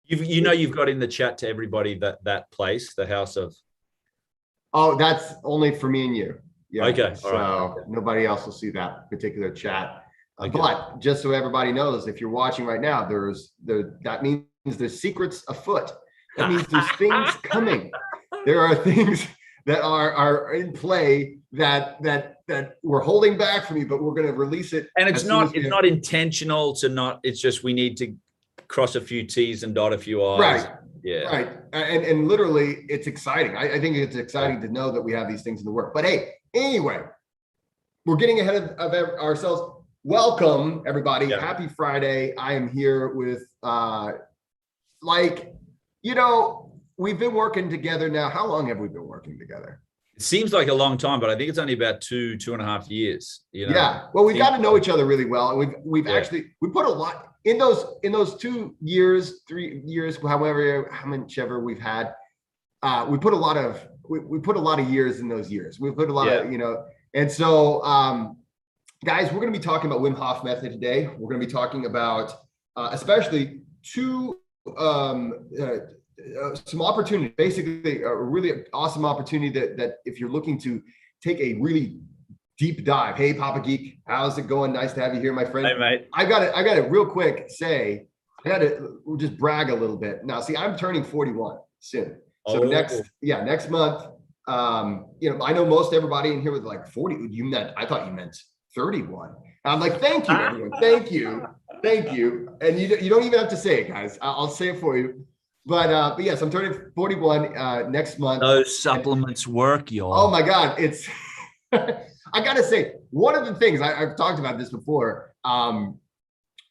You've got in the chat to everybody that place, the house of. Oh, that's only for me and you. Yeah. Okay. All So right. Okay. nobody else will see that particular chat. Okay. But just so everybody knows, if you're watching right now, that means there's secrets afoot. That means there's things coming. There are things that are in play that we're holding back from you, but we're going to release it. And it's not intentional to not. It's just we need to cross a few T's and dot a few I's. Right. Yeah. Right. And literally, it's exciting. I think it's exciting to know that we have these things in the work. But hey, anyway, we're getting ahead of ourselves. Welcome, everybody. Yeah. Happy Friday. I am here with, we've been working together now. How long have we been working together? It seems like a long time, but I think it's only about 2.5 years. Yeah. Well, we've got to know each other really well. And we put a lot in those 2 years, 3 years, how much ever we've had. We put a lot of years in those years. We put a lot of, and so, guys, we're going to be talking about Wim Hof method today. We're going to be talking about, especially some opportunity, basically a really awesome opportunity that if you're looking to take a really deep dive. Hey, Papa Geek, how's it going? Nice to have you here, my friend. Hey, mate. I got to real quick say, we'll just brag a little bit. Now, see, I'm turning 41 soon. So next month, I know most everybody in here was like 40. I thought you meant 31. I'm like, thank you, everyone. Thank you. And you don't even have to say it, guys. I'll say it for you. But yes, I'm turning 41 next month. Those supplements work, y'all. Oh my God, it's. I gotta say, one of the things I've talked about this before. One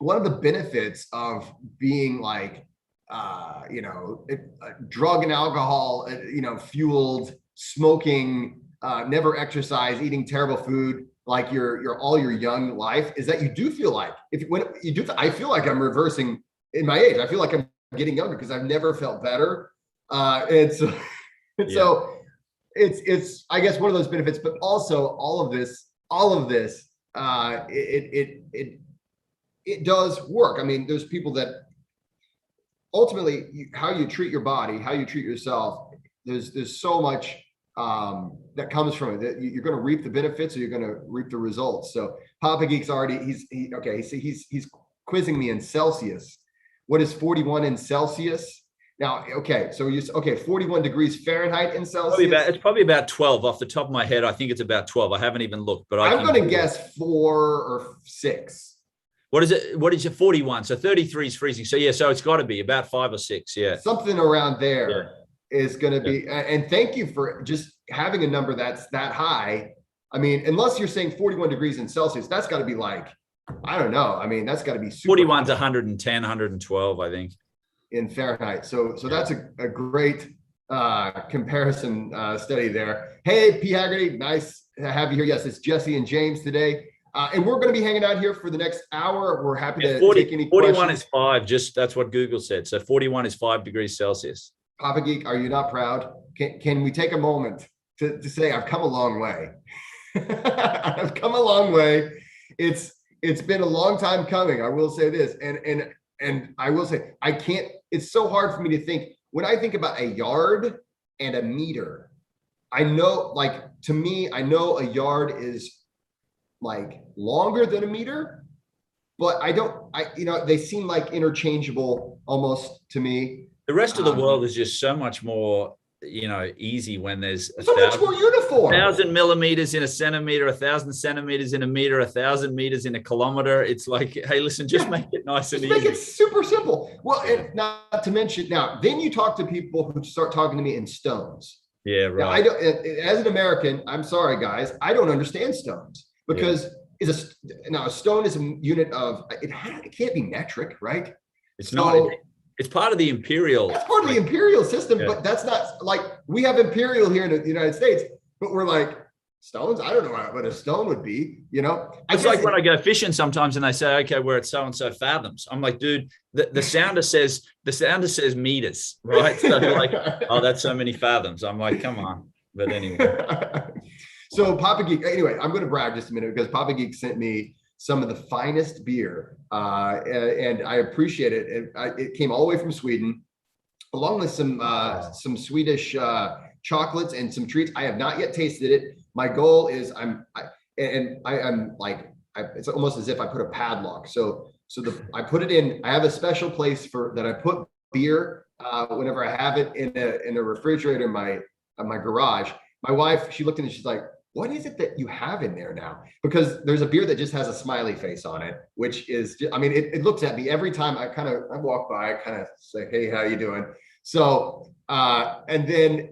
of the benefits of being like, drug and alcohol, fueled, smoking, never exercise, eating terrible food, like your all your young life, is that you do feel like I feel like I'm reversing in my age. I feel like I'm getting younger because I've never felt better. So it's I guess one of those benefits, but also all of this, it does work. I mean, there's people that ultimately how you treat your body, how you treat yourself, there's so much that comes from it that you're going to reap the benefits or you're going to reap the results. So Papa Geek's already, he's quizzing me in Celsius. What is 41 in Celsius? Now, okay, so 41 degrees Fahrenheit in Celsius. It's probably about 12 off the top of my head. I think it's about 12. I haven't even looked, but I'm going to guess 4 or 6. What is it? What is it? 41. So 33 is freezing. So so it's got to be about 5 or 6. Yeah. Something around there is going to be, and thank you for just having a number that's that high. I mean, unless you're saying 41 degrees in Celsius, that's got to be like, I don't know. I mean, that's got to be super 41's 110, 112, I think. In Fahrenheit. So that's a great comparison study there. Hey, P. Haggerty, nice to have you here. Yes, it's Jesse and James today. And we're going to be hanging out here for the next hour. We're happy to take any 41 questions. Is 5, that's what Google said. So 41 is 5 degrees Celsius. Papa Geek, are you not proud? Can we take a moment to say I've come a long way? I've come a long way. It's been a long time coming. I will say this. And I will say, it's so hard for me to think, when I think about a yard and a meter, I know, like, to me, I know a yard is like longer than a meter, but they seem like interchangeable almost to me. The rest of the world is just so much more, easy when there's much more uniform. 1,000 millimeters in a centimeter, 1,000 centimeters in a meter, 1,000 meters in a kilometer. It's like, hey, listen, just make it nice and easy. Make it super simple. Well, and not to mention, now, then you talk to people who start talking to me in stones. Yeah, right. Now, as an American, I'm sorry, guys, I don't understand stones because a stone is a unit of, it can't be metric, right? It's not. It's part of the imperial. It's part of the imperial system, but that's not like, we have imperial here in the United States, but we're like, stones? I don't know what a stone would be, It's like when I go fishing sometimes and they say, okay, we're at so-and-so fathoms. I'm like, dude, the sounder says meters, right? So they're like, oh, that's so many fathoms. I'm like, come on. But anyway. So Papa Geek, anyway, I'm going to brag just a minute because Papa Geek sent me some of the finest beer, and I appreciate it. It came all the way from Sweden, along with some Swedish chocolates and some treats. I have not yet tasted it. My goal is it's almost as if I put a padlock. I put it in. I have a special place that I put beer whenever I have it in a refrigerator in my garage. My wife, she looked at it, she's like, what is it that you have in there now? Because there's a beer that just has a smiley face on it, which is, it looks at me every time I walk by, I kind of say, hey, how you doing? So, and then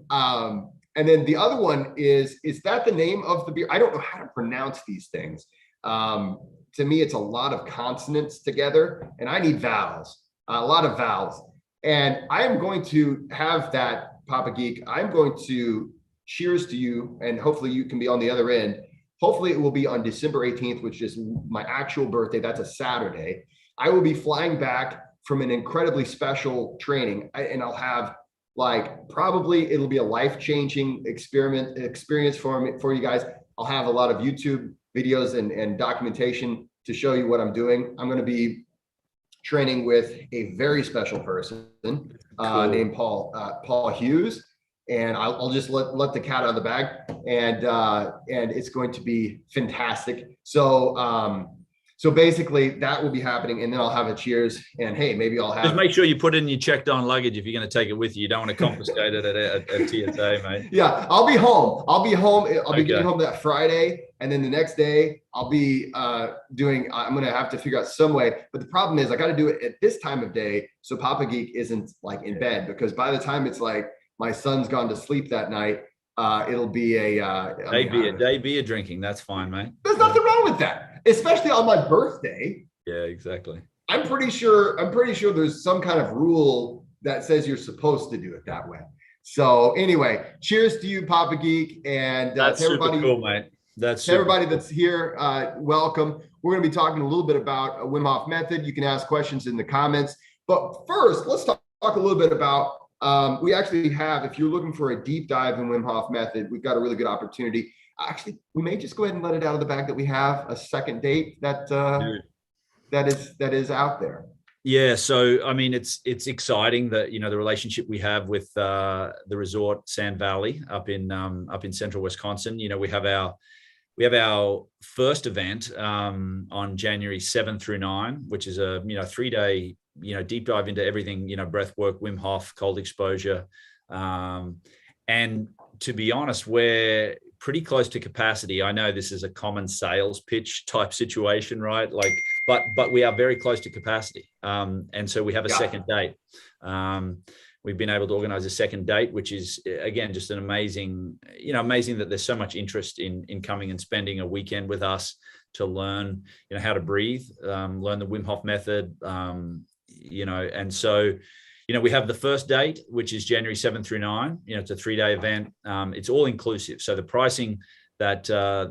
the other one is that the name of the beer? I don't know how to pronounce these things. To me, it's a lot of consonants together, and I need vowels, a lot of vowels. And I am going to have that, Papa Geek. I'm going to cheers to you, and hopefully you can be on the other end. Hopefully it will be on December 18th, which is my actual birthday. That's a Saturday. I will be flying back from an incredibly special training, and I'll have probably it'll be a life-changing experience for you guys. I'll have a lot of YouTube videos and documentation to show you what I'm doing. I'm going to be training with a very special person named Paul Hughes. And I'll just let the cat out of the bag, and it's going to be fantastic. So basically that will be happening, and then I'll have a cheers, and hey, maybe I'll have. Just make sure you put it in your checked on luggage if you're going to take it with you. You don't want to confiscate it at TSA, mate. Yeah, I'll be home. I'll be getting home that Friday, and then the next day I'll be I'm going to have to figure out some way. But the problem is I got to do it at this time of day, so Papa Geek isn't in bed, because by the time it's my son's gone to sleep that night, it'll be day beer drinking. That's fine, mate. There's nothing wrong with that, especially on my birthday. Yeah, exactly. I'm pretty sure there's some kind of rule that says you're supposed to do it that way. So anyway, cheers to you, Papa Geek, and that's everybody, super cool, mate. That's everybody that's here. Welcome. We're going to be talking a little bit about a Wim Hof method. You can ask questions in the comments, but first, let's talk a little bit about. We actually have, if you're looking for a deep dive in Wim Hof method, we've got a really good opportunity. Actually, we may just go ahead and let it out of the bag that we have a second date that is out there. Yeah, so it's exciting that the relationship we have with the resort Sand Valley up in central Wisconsin. We have our first event on January 7 through 9, which is a 3-day deep dive into everything, breathwork, Wim Hof, cold exposure. And to be honest, we're pretty close to capacity. I know this is a common sales pitch type situation, right? But we are very close to capacity. And so we have a second date. We've been able to organize a second date, which is, again, just an amazing that there's so much interest in coming and spending a weekend with us to learn, how to breathe, learn the Wim Hof method, and so, we have the first date, which is January 7 through 9. It's a 3-day event. It's all inclusive. So the pricing that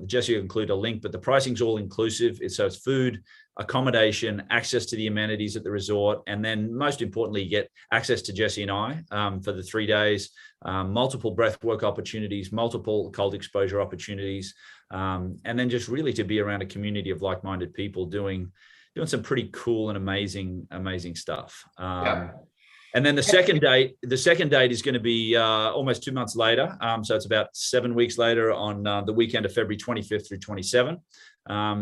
Jesse will include a link, but the pricing's all inclusive. It's food, accommodation, access to the amenities at the resort, and then most importantly, you get access to Jesse and I for the 3 days, multiple breathwork opportunities, multiple cold exposure opportunities, and then just really to be around a community of like-minded people doing some pretty cool and amazing stuff. And then the second date is going to be almost 2 months later. So it's about 7 weeks later on the weekend of February 25th through 27th.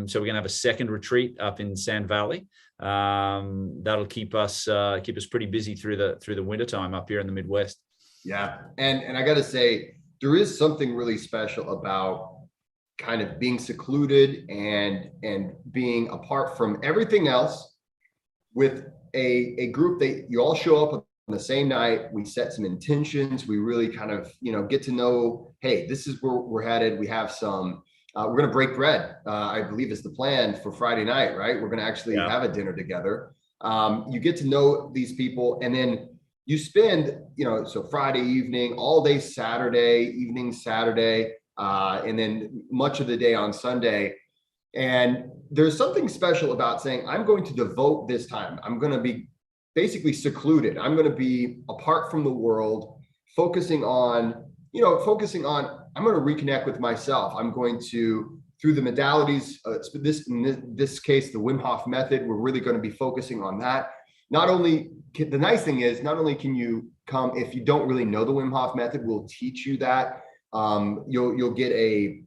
So we're going to have a second retreat up in Sand Valley. That'll keep us pretty busy through the winter time up here in the Midwest. Yeah, and I got to say, there is something really special about kind of being secluded and being apart from everything else with a group that you all show up on the same night. We set some intentions. We really kind of, get to know, hey, this is where we're headed. We have some, we're going to break bread. I believe is the plan for Friday night, right? We're going to actually have a dinner together. You get to know these people, and then you spend, so Friday evening, all day Saturday, evening Saturday, and then much of the day on Sunday. And there's something special about saying, I'm going to devote this time. I'm going to be basically secluded. I'm going to be apart from the world, focusing on, I'm going to reconnect with myself. I'm going to through the modalities, in this case, the Wim Hof method, we're really going to be focusing on that. Not only the nice thing is, not only can you come, if you don't really know the Wim Hof method, we'll teach you that. You'll get a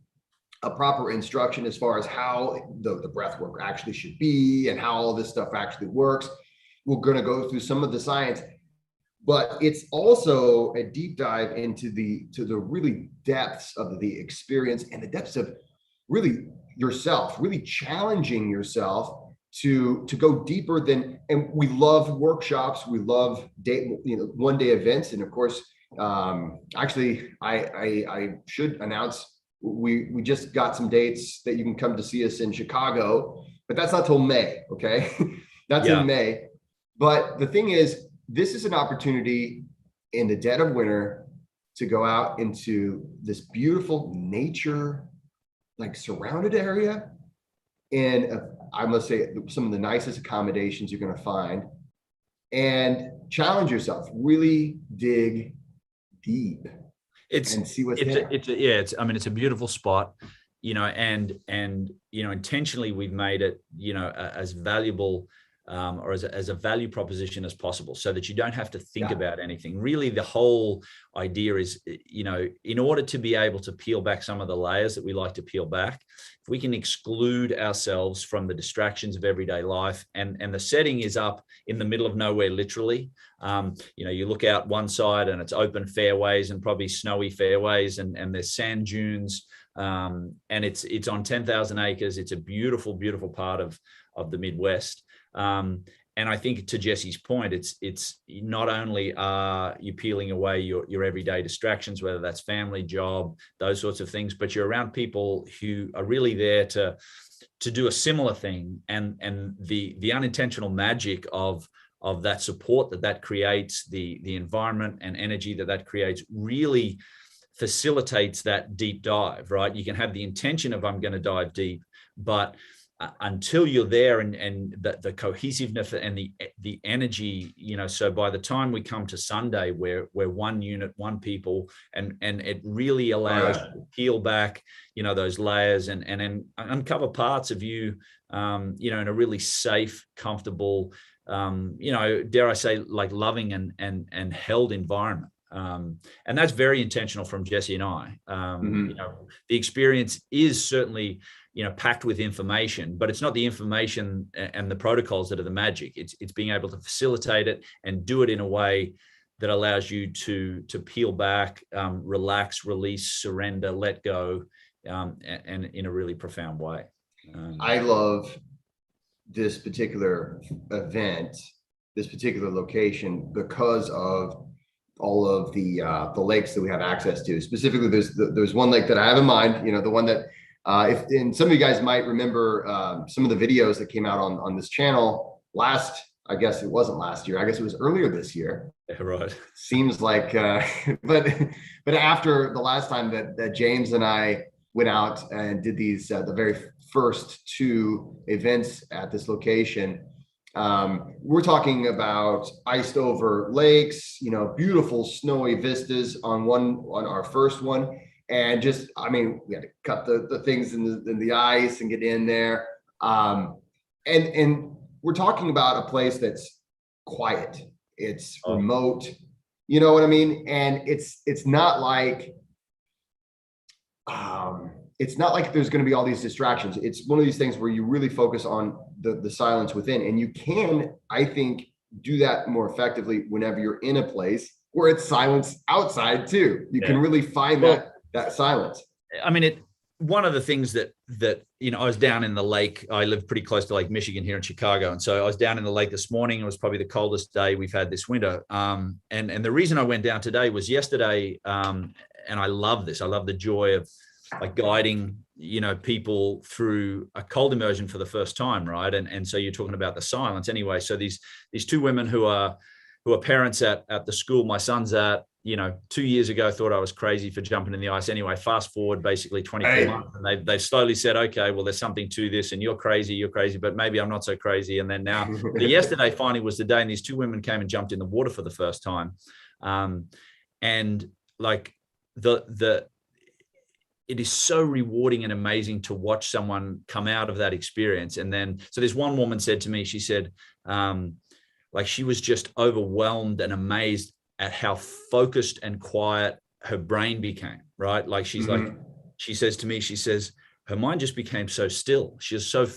proper instruction as far as how the breath work actually should be and how all this stuff actually works. We're going to go through some of the science, but it's also a deep dive into the really depths of the experience and the depths of really yourself, really challenging yourself to go deeper than. And we love workshops, we love one-day events, and of course, actually, I should announce we just got some dates that you can come to see us in Chicago, but that's not till May. Okay, that's in May. But the thing is, this is an opportunity in the dead of winter to go out into this beautiful nature, like surrounded area, and I must say some of the nicest accommodations you're going to find, and challenge yourself, really dig deep and see what's there. I mean, it's a beautiful spot, and intentionally we've made it, as valuable or as a value proposition as possible, so that you don't have to think about anything. Really, the whole idea is, in order to be able to peel back some of the layers that we like to peel back, if we can exclude ourselves from the distractions of everyday life, and the setting is up in the middle of nowhere, literally. You look out one side and it's open fairways and probably snowy fairways, and there's sand dunes, and it's on 10,000 acres. It's a beautiful, beautiful part of the Midwest. And I think, to Jesse's point, it's not only are you peeling away your everyday distractions, whether that's family, job, those sorts of things, but you're around people who are really there to do a similar thing, and the unintentional magic of that support that creates, the environment and energy that creates, really facilitates that deep dive, right? You can have the intention of, I'm going to dive deep, but until you're there, and the cohesiveness and the energy, so by the time we come to Sunday, we're one unit, one people, and it really allows you to peel back, those layers, and uncover parts of you, in a really safe, comfortable, dare I say, like loving and held environment. And that's very intentional from Jesse and I. The experience is certainly, packed with information, but it's not the information and the protocols that are the magic. It's being able to facilitate it and do it in a way that allows you to peel back, relax, release, surrender, let go, and in a really profound way. I love this particular event, this particular location, because of all of the lakes that we have access to. Specifically, there's one lake that I have in mind, the one that and some of you guys might remember some of the videos that came out on this channel I guess it wasn't last year, I guess it was earlier this year. Yeah, right. Seems like, but after the last time that James and I went out and did these, the very first two events at this location, we're talking about iced over lakes, beautiful snowy vistas on our first one. And just, we had to cut the things in the ice and get in there. And we're talking about a place that's quiet. It's remote, you know what I mean? And it's not like there's going to be all these distractions. It's one of these things where you really focus on the silence within, and you can, I think, do that more effectively whenever you're in a place where it's silence outside too. You can really find that silence. One of the things that I was down in the lake. I live pretty close to Lake Michigan here in Chicago, and so I was down in the lake this morning. It was probably the coldest day we've had this winter. And the reason I went down today was yesterday, and I love this. I love the joy of like guiding, people through a cold immersion for the first time, right? And so you're talking about the silence anyway. So these two women who are parents at the school my son's at, 2 years ago, thought I was crazy for jumping in the ice. Anyway, fast forward basically 24 months, and they've slowly said, okay, well, there's something to this, and you're crazy, but maybe I'm not so crazy. And then now, yesterday finally was the day, and these two women came and jumped in the water for the first time. And like it is so rewarding and amazing to watch someone come out of that experience. And then, so there's one woman said to me, she said, like she was just overwhelmed and amazed at how focused and quiet her brain became, right? Like she's like, she says to me, she says, her mind just became so still. She was so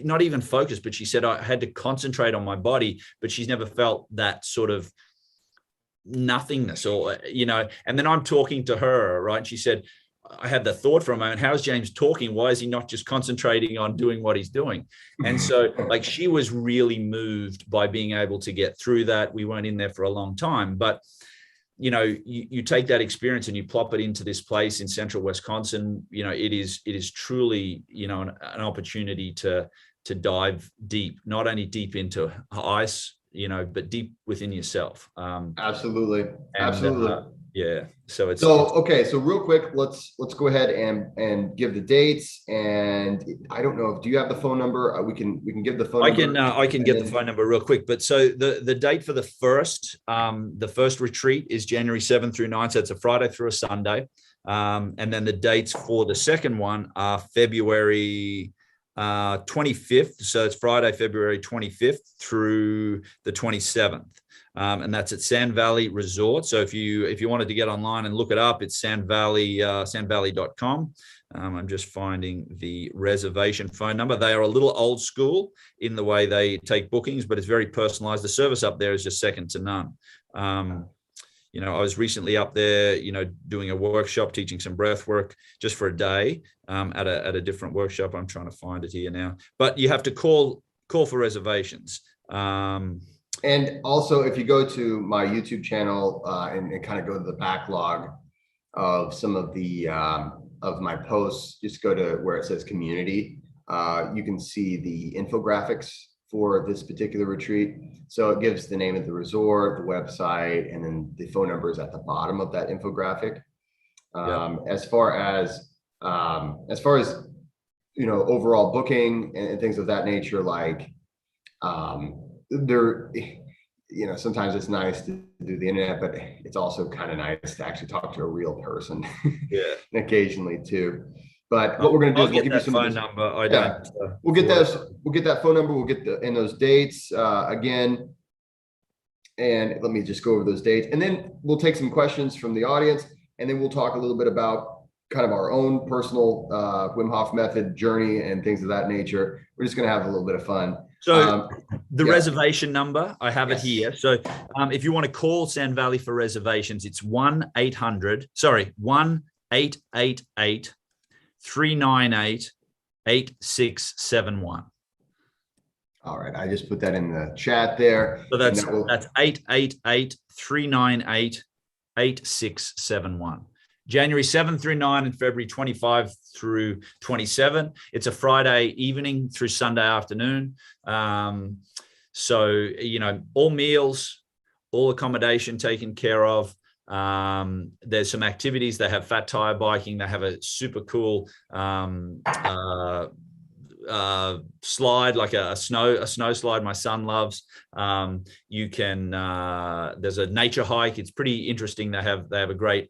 not even focused, but she said, I had to concentrate on my body, but she's never felt that sort of nothingness or, you know, and then I'm talking to her, right? And she said, I had the thought for a moment, how's James talking? Why is he not just concentrating on doing what he's doing? And so like she was really moved by being able to get through that. We weren't in there for a long time, but you know, you take that experience and you plop it into this place in central Wisconsin, you know, it is truly, you know, an opportunity to dive deep, not only deep into ice, you know, but deep within yourself. Absolutely. Absolutely. Yeah. So okay. So real quick, let's go ahead and give the dates. And I don't know if, do you have the phone number? We can give the phone number. I can get the phone number real quick. But so the date for the first retreat is January 7th through 9th. So it's a Friday through a Sunday. And then the dates for the second one are February 25th. So it's Friday, February 25th through the 27th. And that's at Sand Valley Resort. So if you wanted to get online and look it up, it's sandvalley.com. I'm just finding the reservation phone number. They are a little old school in the way they take bookings, but it's very personalized. The service up there is just second to none. You know, I was recently up there, you know, doing a workshop, teaching some breath work just for a day at a different workshop. I'm trying to find it here now, but you have to call for reservations. And also, if you go to my YouTube channel and kind of go to the backlog of some of the of my posts, just go to where it says community. You can see the infographics for this particular retreat. So it gives the name of the resort, the website, and then the phone number is at the bottom of that infographic. As far as you know, overall booking and things of that nature, like there, you know, sometimes it's nice to do the internet, but it's also kind of nice to actually talk to a real person. Yeah. Occasionally too. But what we're going to do is we'll give you some phone number. We'll get that phone number. We'll get those dates again. And let me just go over those dates, and then we'll take some questions from the audience, and then we'll talk a little bit about kind of our own personal Wim Hof method journey and things of that nature. We're just going to have a little bit of fun. So the reservation number, I have it here. So if you want to call Sand Valley for reservations, it's 1-800-398-8671. All right. I just put that in the chat there. So that's 888-398-8671. January 7 through 9 and February 25 through 27. It's a Friday evening through Sunday afternoon. So, you know, all meals, all accommodation taken care of. There's some activities. They have fat tire biking. They have a super cool slide, like a snow slide my son loves. You can there's a nature hike. It's pretty interesting. They have a great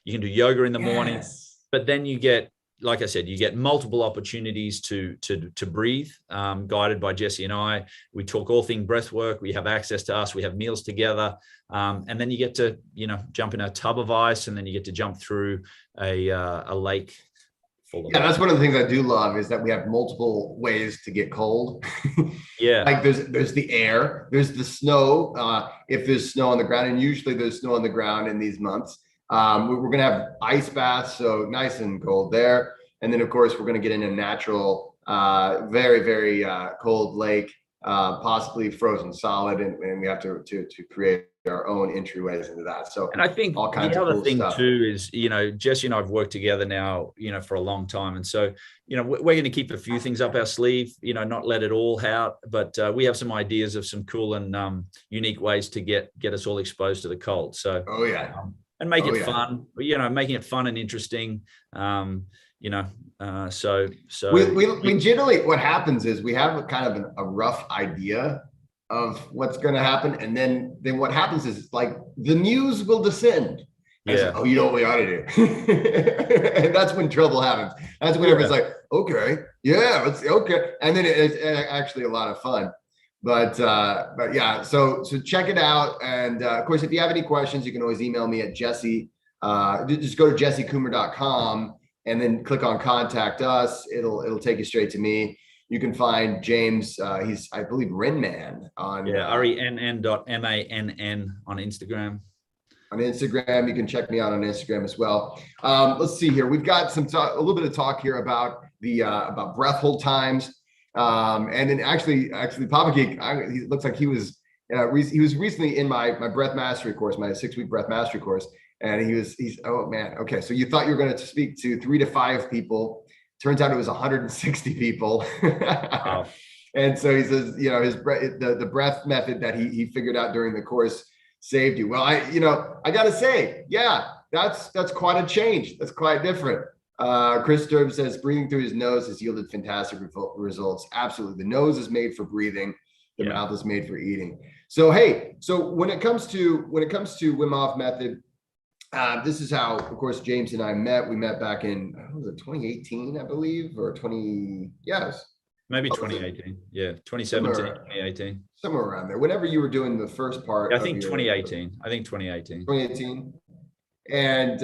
you can do yoga in the morning, but then you get, like I said, you get multiple opportunities to breathe, guided by Jesse and I. We talk all things breath work. We have access to us. We have meals together. And then you get to, you know, jump in a tub of ice, and then you get to jump through a lake full of ice. That's one of the things I do love, is that we have multiple ways to get cold. Yeah. Like there's the air, there's the snow. If there's snow on the ground, and usually there's snow on the ground in these months. We're going to have ice baths, so nice and cold there. And then, of course, we're going to get in a natural, very, very cold lake, possibly frozen solid, and we have to create our own entryways into that. So, and I think all kinds the of other cool thing stuff too is, you know, Jesse and I have worked together now, you know, for a long time, and so, you know, we're going to keep a few things up our sleeve, you know, not let it all out, but we have some ideas of some cool and unique ways to get us all exposed to the cold. So, and make it fun, you know, making it fun and interesting. You know, so we generally, what happens is we have a kind of a rough idea of what's going to happen, and then what happens is, like, the muse will descend, And it's Yeah. like, oh, you know what we ought to do? And that's when trouble happens. That's when everyone's like, okay, yeah, let's okay. And then it's actually a lot of fun. But yeah, so check it out. And of course, if you have any questions, you can always email me at Jesse. Just go to jessecoomer.com and then click on contact us. It'll take you straight to me. You can find James. He's, I believe, Renman on RENN.MANN on Instagram. On Instagram. You can check me out on Instagram as well. Let's see here. We've got a little bit of talk here about the about breath hold times. And then actually Papa Geek, he looks like he was recently in my breath mastery course, my 6-week breath mastery course. And he's, oh man. Okay. So you thought you were going to speak to 3 to 5 people. Turns out it was 160 people. Wow. And so he says, you know, the breath method that he figured out during the course saved you. Well, I got to say, yeah, that's quite a change. That's quite different. Chris Sturb says breathing through his nose has yielded fantastic results. Absolutely. The nose is made for breathing. The mouth is made for eating. So, hey, so when it comes to Wim Hof method, this is how, of course, James and I met. We met back in, what was it, 2018, I believe, or 20, yes. Maybe 2018. Yeah, 2017, 2018. Somewhere around there. Whenever you were doing the first part. I think 2018. 2018. And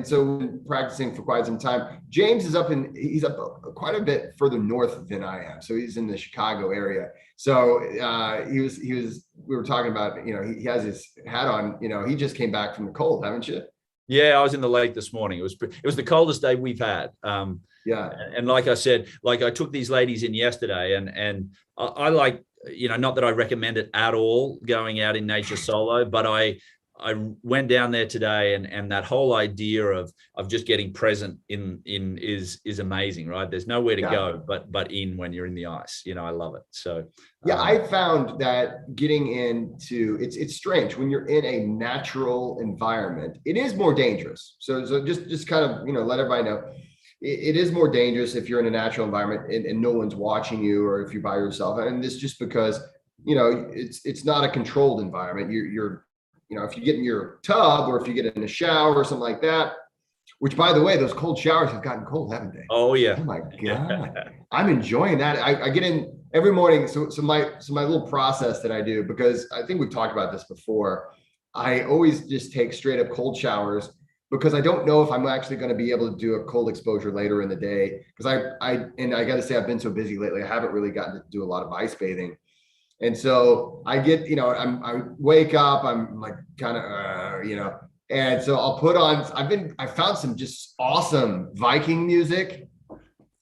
so practicing for quite some time. James is he's up quite a bit further north than I am. So he's in the Chicago area. So we were talking about, you know, he has his hat on, you know, he just came back from the cold, haven't you? Yeah, I was in the lake this morning. It was the coldest day we've had. Yeah. And like I said, like I took these ladies in yesterday and I like, you know, not that I recommend it at all going out in nature solo, but I went down there today and that whole idea of just getting present in is amazing, right? There's nowhere to go but in when you're in the ice. You know, I love it. So yeah, I found that getting into it's strange when you're in a natural environment, it is more dangerous. So just kind of, you know, let everybody know it is more dangerous if you're in a natural environment and no one's watching you, or if you're by yourself. And this just because, you know, it's not a controlled environment. You're you know, if you get in your tub or if you get in a shower or something like that, which, by the way, those cold showers have gotten cold, haven't they? Oh yeah. Oh my God. I'm enjoying that. I get in every morning. So my little process that I do, because I think we've talked about this before, I always just take straight up cold showers because I don't know if I'm actually going to be able to do a cold exposure later in the day. Because I got to say, I've been so busy lately. I haven't really gotten to do a lot of ice bathing. And so I get, you know, I wake up, I'm like kind of, you know, and so I'll put on, I found some just awesome Viking music.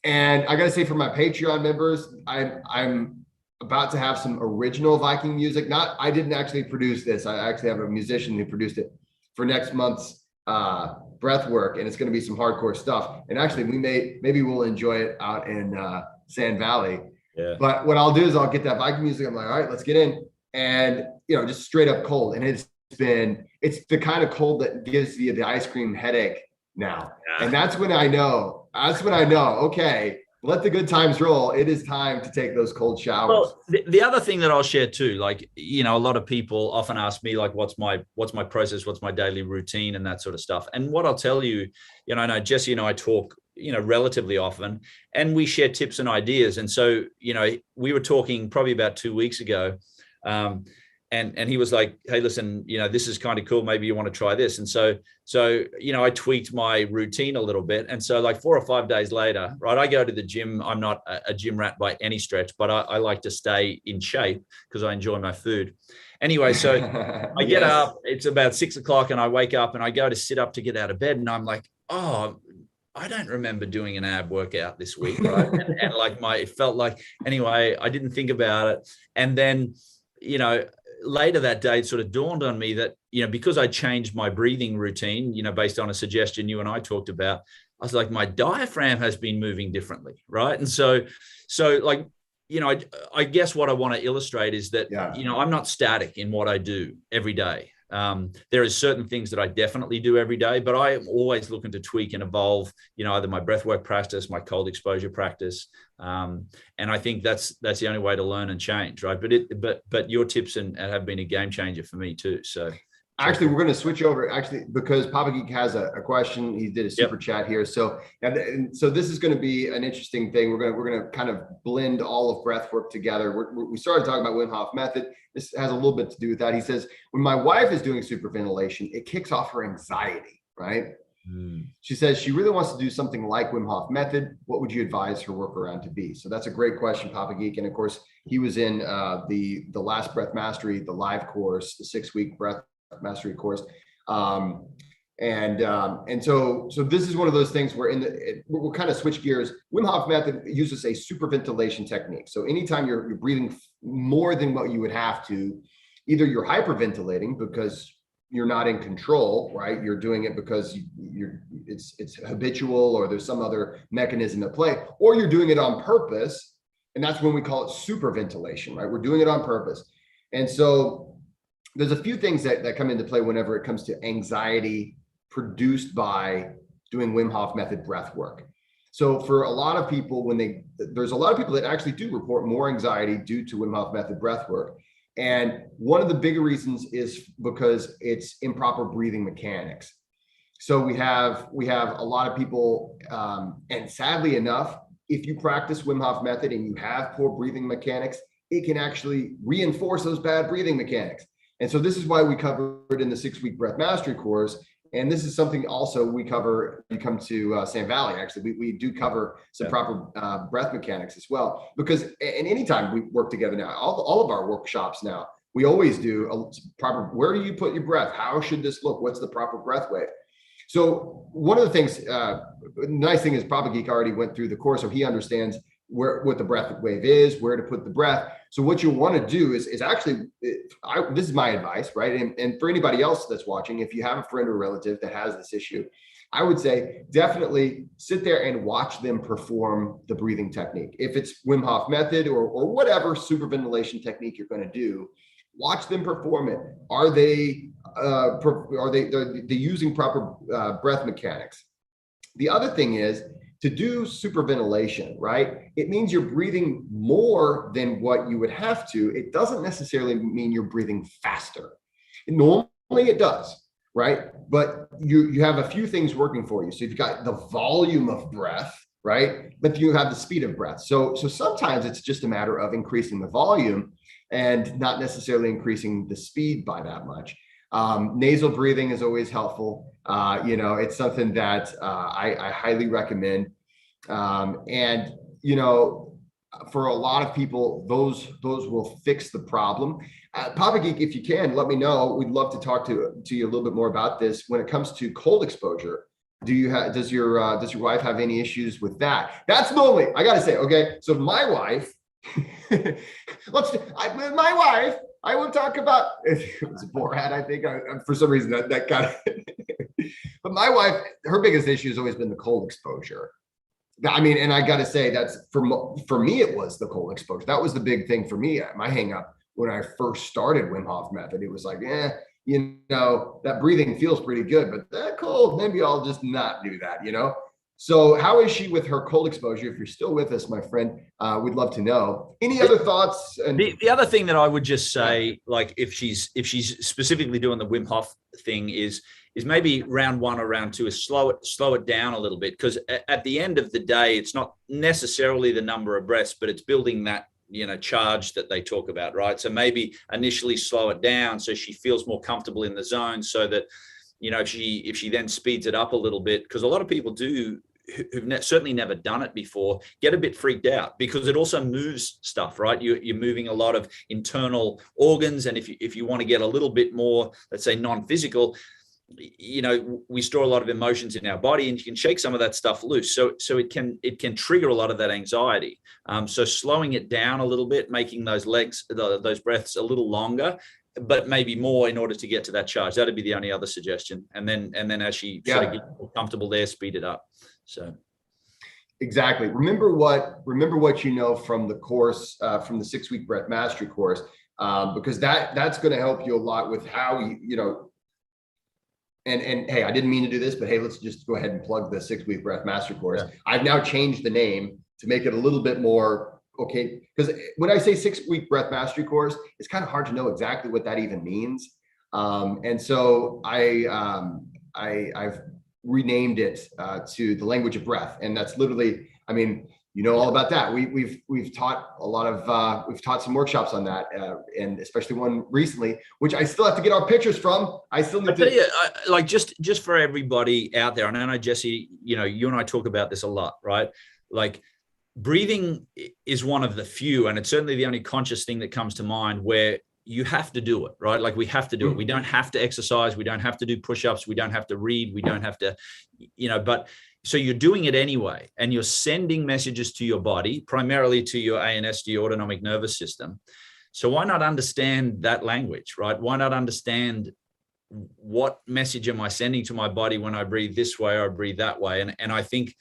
And I got to say, for my Patreon members, I'm about to have some original Viking music. I didn't actually produce this. I actually have a musician who produced it for next month's Breathwork. And it's going to be some hardcore stuff. And actually maybe we'll enjoy it out in Sand Valley. Yeah. But what I'll do is I'll get that Viking music. I'm like, all right, let's get in. And, you know, just straight up cold. And it's the kind of cold that gives you the ice cream headache now. Yeah. And that's when I know, okay, let the good times roll. It is time to take those cold showers. Well, the other thing that I'll share too, like, you know, a lot of people often ask me, like, what's my process, what's my daily routine and that sort of stuff. And what I'll tell you, you know, I know Jesse and I talk, you know, relatively often, and we share tips and ideas. And so, you know, we were talking probably about 2 weeks ago, and he was like, hey, listen, you know, this is kind of cool. Maybe you want to try this. And so, you know, I tweaked my routine a little bit. And so like 4 or 5 days later, right, I go to the gym. I'm not a gym rat by any stretch, but I like to stay in shape because I enjoy my food. Anyway, so I get up, it's about 6 o'clock and I wake up and I go to sit up to get out of bed. And I'm like, oh, I don't remember doing an ab workout this week, right? and like it felt like, anyway, I didn't think about it. And then, you know, later that day, it sort of dawned on me that, you know, because I changed my breathing routine, you know, based on a suggestion you and I talked about, I was like, my diaphragm has been moving differently, right? And so like, you know, I guess what I want to illustrate is that, you know, I'm not static in what I do every day. There are certain things that I definitely do every day, but I am always looking to tweak and evolve, you know, either my breathwork practice, my cold exposure practice. And I think that's the only way to learn and change, right? But your tips have been a game changer for me too. So Actually, we're going to switch over because Papa Geek has a question. He did a super chat here. So, and so this is going to be an interesting thing. We're going to kind of blend all of breath work together. We started talking about Wim Hof method. This has a little bit to do with that. He says, when my wife is doing superventilation, it kicks off her anxiety, right? She says she really wants to do something like Wim Hof method. What would you advise her workaround to be? So that's a great question, Papa Geek. And of course, he was in the last Breath Mastery, the live course, the 6-week Breath Mastery course. And so this is one of those things where we'll kind of switch gears. Wim Hof method uses a superventilation technique. So anytime you're breathing more than what you would have to, either you're hyperventilating because you're not in control, right? You're doing it because it's habitual, or there's some other mechanism at play, or you're doing it on purpose. And that's when we call it superventilation, right? We're doing it on purpose. And so there's a few things that come into play whenever it comes to anxiety produced by doing Wim Hof method breath work. So for a lot of people, there's a lot of people that actually do report more anxiety due to Wim Hof method breath work. And one of the bigger reasons is because it's improper breathing mechanics. So we have a lot of people, and sadly enough, if you practice Wim Hof method and you have poor breathing mechanics, it can actually reinforce those bad breathing mechanics. And so this is why we covered in the 6-week Breath Mastery course. And this is something also we cover, you come to Sand Valley, actually, we do cover some proper breath mechanics as well, because anytime we work together now, all of our workshops now, we always do a proper, where do you put your breath? How should this look? What's the proper breath wave? So one of the things, the nice thing is Papa Geek already went through the course, so he understands what the breath wave is, where to put the breath. So what you want to do is actually, this is my advice, right? And for anybody else that's watching, if you have a friend or relative that has this issue, I would say definitely sit there and watch them perform the breathing technique. If it's Wim Hof method or whatever superventilation technique you're going to do, watch them perform it. Are they using proper breath mechanics? The other thing is, to do superventilation, right? It means you're breathing more than what you would have to. It doesn't necessarily mean you're breathing faster. Normally it does, right? But you have a few things working for you. So you've got the volume of breath, right? But you have the speed of breath. So sometimes it's just a matter of increasing the volume and not necessarily increasing the speed by that much. Nasal breathing is always helpful. It's something that I highly recommend. And for a lot of people, those will fix the problem. Papa Geek, if you can, let me know. We'd love to talk to you a little bit more about this. When it comes to cold exposure, does your wife have any issues with that? That's normally, I got to say, okay. So my wife, my wife. I will talk about, it was Borat, I think, for some reason that got it. But my wife, her biggest issue has always been the cold exposure. I mean, and I got to say that's for me, it was the cold exposure. That was the big thing for me. My hang up when I first started Wim Hof method, it was like, that breathing feels pretty good, but that cold, maybe I'll just not do that, So how is she with her cold exposure? If you're still with us, my friend, we'd love to know. Any other thoughts? And the other thing that I would just say, like if she's specifically doing the Wim Hof thing is maybe round 1 or round 2 is slow it down a little bit, because at the end of the day, it's not necessarily the number of breaths, but it's building that charge that they talk about, right? So maybe initially slow it down so she feels more comfortable in the zone, so that if she then speeds it up a little bit, because a lot of people who've certainly never done it before get a bit freaked out, because it also moves stuff, right? You're moving a lot of internal organs, and if you want to get a little bit more, let's say, non-physical, we store a lot of emotions in our body, and you can shake some of that stuff loose. So it can trigger a lot of that anxiety. So slowing it down a little bit, making those those breaths a little longer, but maybe more in order to get to that charge. That'd be the only other suggestion. And then as she sort of gets comfortable there, speed it up. So. Exactly. Remember what you know from the course, from the 6-week Breath Mastery course, because that's going to help you a lot with how and hey, I didn't mean to do this, but hey, let's just go ahead and plug the 6-week Breath Mastery course. Yeah. I've now changed the name to make it a little bit more okay, because when I say 6-week Breath Mastery course, it's kind of hard to know exactly what that even means. And so I've renamed it to the language of breath. And that's literally, I mean, you know all about that. We've taught a lot of we've taught some workshops on that, and especially one recently, which I still have to get our pictures from. I still need to. Like just for everybody out there, and I know Jesse, you and I talk about this a lot, right? Like breathing is one of the few, and it's certainly the only conscious thing that comes to mind where you have to do it, right? Like we have to do it. We don't have to exercise. We don't have to do push-ups. We don't have to read. We don't have to, but so you're doing it anyway, and you're sending messages to your body, primarily to your ANS, to your autonomic nervous system. So why not understand that language, right? Why not understand what message am I sending to my body when I breathe this way or I breathe that way? And I think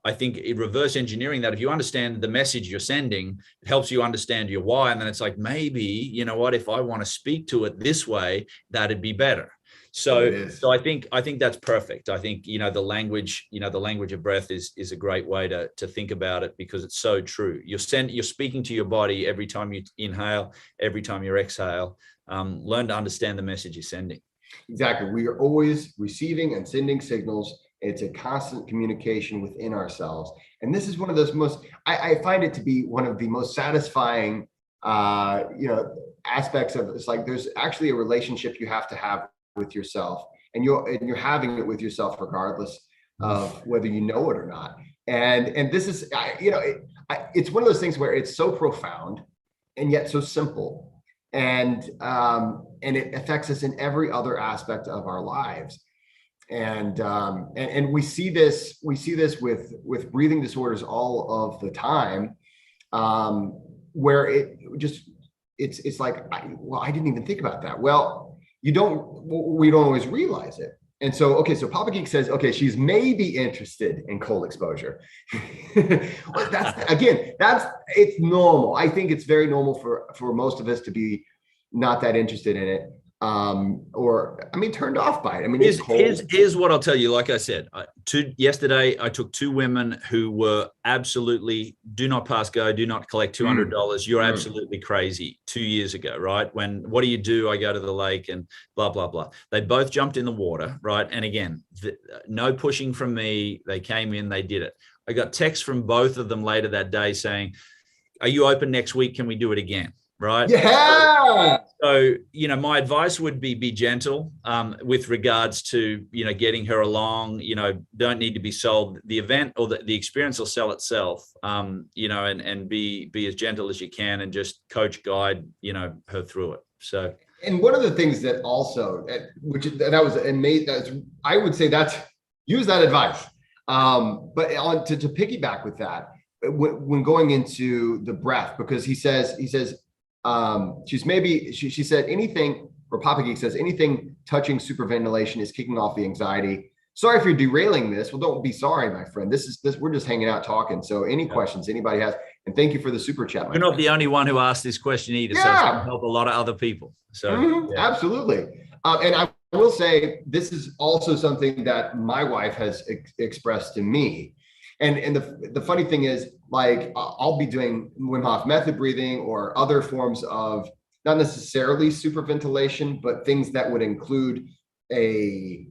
in reverse engineering that, if you understand the message you're sending, it helps you understand your why. And then it's like, maybe, you know what, if I want to speak to it this way, that'd be better. So I think that's perfect. I think, the language of breath is a great way to think about it, because it's so true. You're speaking to your body every time you inhale, every time you exhale. Learn to understand the message you're sending. Exactly. We are always receiving and sending signals. It's a constant communication within ourselves. And this is one of those I find it to be one of the most satisfying, aspects of it. It's like, there's actually a relationship you have to have with yourself, and you're having it with yourself regardless of whether you know it or not. And this is, it's one of those things where it's so profound and yet so simple, and it affects us in every other aspect of our lives. And we see this with breathing disorders all of the time, where it's like, I didn't even think about that. Well, we don't always realize it. And so Papa Geek says, she's maybe interested in cold exposure. It's normal. I think it's very normal for most of us to be not that interested in it. Turned off by it. I mean, it's cold. Here's what I'll tell you. Like I said, yesterday I took two women who were absolutely do not pass go, do not collect $200. You're absolutely crazy. 2 years ago, right? What do you do? I go to the lake and blah, blah, blah. They both jumped in the water, right? And again, no pushing from me. They came in, they did it. I got texts from both of them later that day saying, "Are you open next week? Can we do it again?" Right? Yeah. So, my advice would be gentle with regards to, getting her along. Don't need to be sold. The event or the experience will sell itself, and be as gentle as you can, and just coach, guide, her through it. So, and one of the things that also, I would say use that advice. But to piggyback with that, when going into the breath, because he says, she said anything, or Papa Geek says anything touching superventilation is kicking off the anxiety. Sorry if you're derailing this. Well, don't be sorry, my friend. We're just hanging out talking. So any questions anybody has, and thank you for the super chat. You're not the only one who asked this question either. So it's going to help a lot of other people. So absolutely. And I will say, this is also something that my wife has expressed to me. And the funny thing is, like, I'll be doing Wim Hof method breathing or other forms of, not necessarily superventilation, but things that would include an